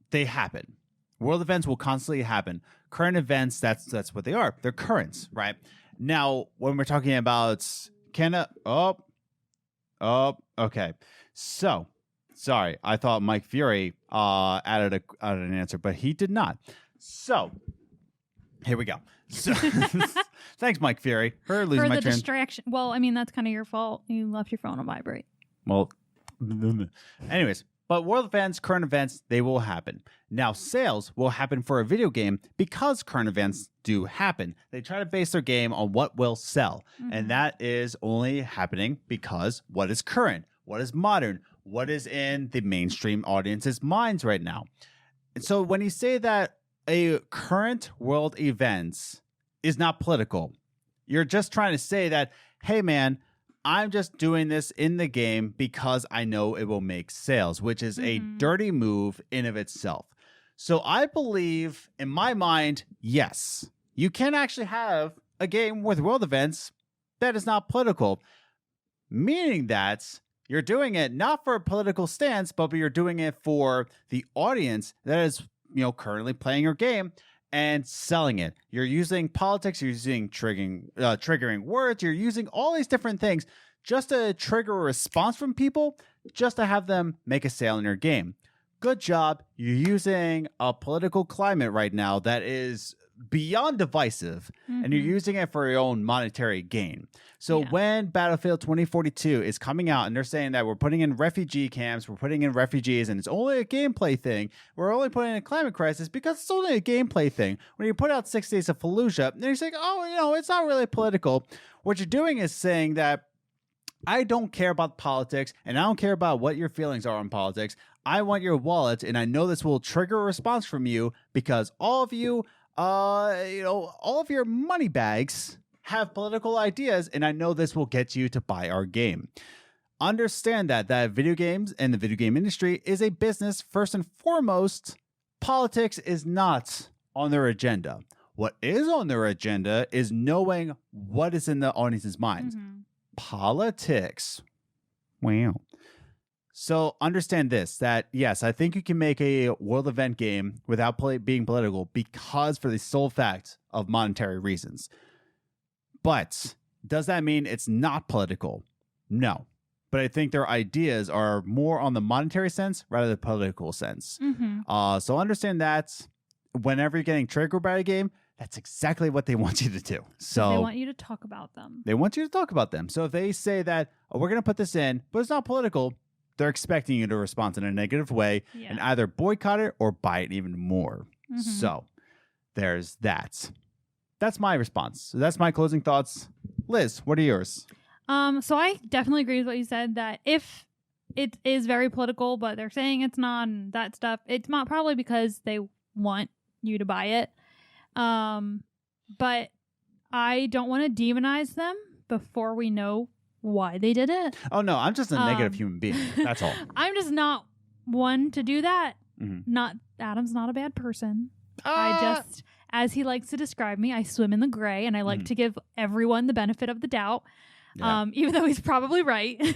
they happen. World events will constantly happen. Current events, that's what they are. They're currents, right? Now, when we're talking about okay. So, sorry, I thought Mike Fury added an answer, but he did not. So here we go. So, thanks, Mike Fury, for losing my train. Distraction. Well, I mean, that's kind of your fault. You left your phone on vibrate. Well, anyways, but world events, current events, they will happen. Now, sales will happen for a video game because current events do happen. They try to base their game on what will sell. And that is only happening because what is current, what is modern, what is in the mainstream audience's minds right now. And so when you say that a current world events is not political, you're just trying to say that, hey, man, I'm just doing this in the game because I know it will make sales, which is a dirty move in of itself. So I believe, in my mind, yes, you can actually have a game with world events that is not political, meaning that you're doing it not for a political stance, but you're doing it for the audience that is, currently playing your game and selling it. You're using politics, you're using triggering words, you're using all these different things just to trigger a response from people, just to have them make a sale in your game. Good job. You're using a political climate right now that is beyond divisive, and you're using it for your own monetary gain. So when Battlefield 2042 is coming out and they're saying that we're putting in refugee camps, we're putting in refugees, and it's only a gameplay thing, we're only putting in a climate crisis because it's only a gameplay thing. When you put out 6 Days of Fallujah, and you're saying, it's not really political, what you're doing is saying that I don't care about politics, and I don't care about what your feelings are on politics. I want your wallet, and I know this will trigger a response from you because all of you, all of your money bags have political ideas, and I know this will get you to buy our game. Understand that video games and the video game industry is a business. First and foremost, politics is not on their agenda. What is on their agenda is knowing what is in the audience's minds. Politics. Wow. So understand this, that yes, I think you can make a world event game without being political because for the sole fact of monetary reasons. But does that mean it's not political? No. But I think their ideas are more on the monetary sense rather than the political sense. So understand that whenever you're getting triggered by a game, that's exactly what they want you to do. So they want you to talk about them. They want you to talk about them. So if they say that, we're going to put this in, but it's not political, they're expecting you to respond in a negative way and either boycott it or buy it even more. So there's that. That's my response. So that's my closing thoughts. Liz, what are yours? So I definitely agree with what you said, that if it is very political, but they're saying it's not and that stuff, it's not probably because they want you to buy it. But I don't want to demonize them before we know why they did it. Oh, no, I'm just a negative human being. That's all. I'm just not one to do that. Adam's not a bad person. I just, as he likes to describe me, I swim in the gray, and I like to give everyone the benefit of the doubt, even though he's probably right.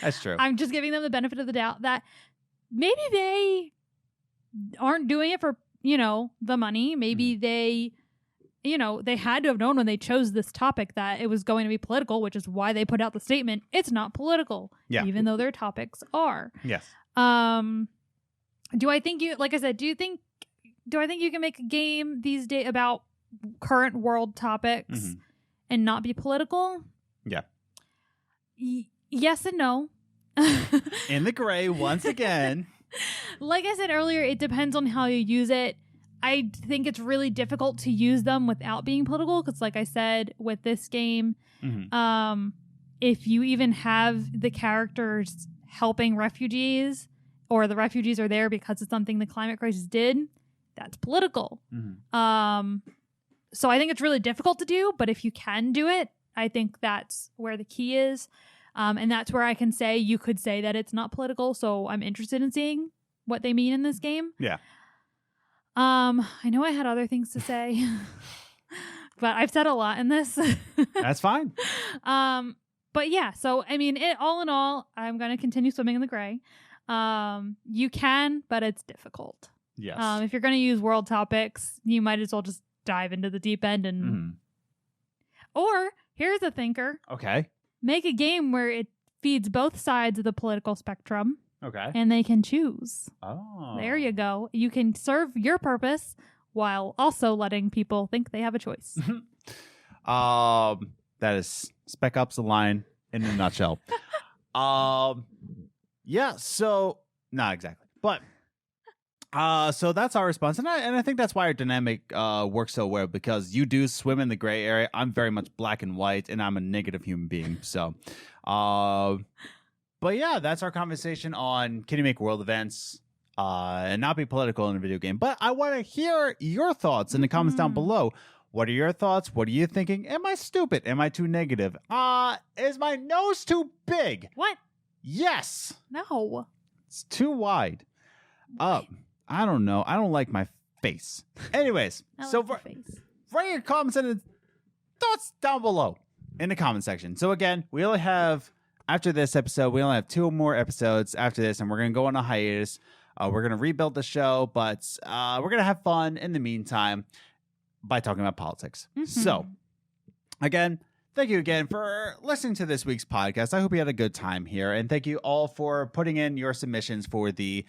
That's true. I'm just giving them the benefit of the doubt that maybe they aren't doing it for, the money. Maybe they had to have known when they chose this topic that it was going to be political, which is why they put out the statement, it's not political, even though their topics are. Yes. Do I think like I said, do I think you can make a game these days about current world topics and not be political? Yeah. Yes and no. In the gray once again. Like I said earlier, it depends on how you use it. I think it's really difficult to use them without being political because, like I said, with this game, if you even have the characters helping refugees or the refugees are there because it's something the climate crisis did, that's political. So I think it's really difficult to do, but if you can do it, I think that's where the key is. And that's where I can say you could say that it's not political. So I'm interested in seeing what they mean in this game. Yeah. I know I had other things to say, but I've said a lot in this. That's fine. But yeah, so I mean, all in all, I'm going to continue swimming in the gray. You can, but it's difficult. Yes. If you're going to use world topics, you might as well just dive into the deep end and. Or here's a thinker. Okay. Make a game where it feeds both sides of the political spectrum. Okay. And they can choose. Oh. There you go. You can serve your purpose while also letting people think they have a choice. That is Spec Ops: The Line in a nutshell. Yeah, so not exactly. But so that's our response. And I think that's why our dynamic works so well, because you do swim in the gray area. I'm very much black and white, and I'm a negative human being. So but yeah, that's our conversation on can you make world events and not be political in a video game. But I want to hear your thoughts in the comments down below. What are your thoughts? What are you thinking? Am I stupid? Am I too negative? Is my nose too big? What? Yes. No. It's too wide. I don't know. I don't like my face. Anyways, so write your comments and thoughts down below in the comment section. So again, we only have, after this episode, we only have 2 more episodes after this, and we're going to go on a hiatus. We're going to rebuild the show, but we're going to have fun in the meantime by talking about politics. So, again, thank you again for listening to this week's podcast. I hope you had a good time here. And thank you all for putting in your submissions for the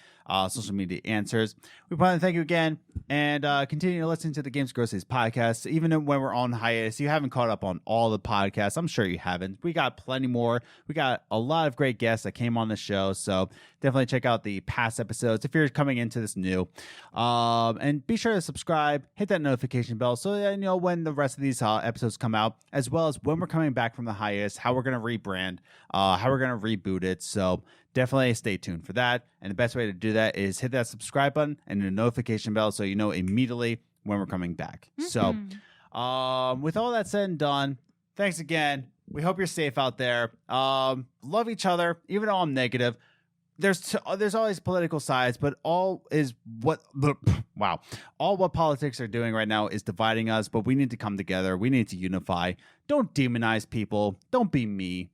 social media answers. We want to thank you again and continue to listen to the Games Groceries podcast. Even when we're on hiatus, you haven't caught up on all the podcasts. I'm sure you haven't. We got plenty more. We got a lot of great guests that came on the show. So definitely check out the past episodes if you're coming into this new. And be sure to subscribe, hit that notification bell so that you know when the rest of these episodes come out, as well as when we're coming back from the hiatus, how we're going to rebrand, how we're going to reboot it. So definitely stay tuned for that. And the best way to do that is hit that subscribe button and the notification bell so you know immediately when we're coming back. So with all that said and done, thanks again. We hope you're safe out there. Love each other, even though I'm negative. There's always political sides, but all what politics are doing right now is dividing us, but we need to come together. We need to unify. Don't demonize people. Don't be me.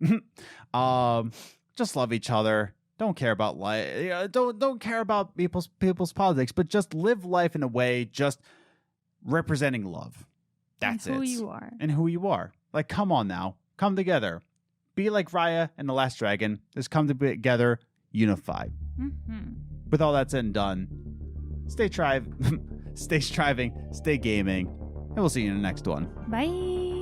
Just love each other. Don't care about life. Don't care about people's politics, but just live life in a way just representing love. That's and it. Who you are. Like, come on now. Come together. Be like Raya and the Last Dragon. Just come together. Unified. With all that said and done, stay striving, stay gaming, and we'll see you in the next one. Bye.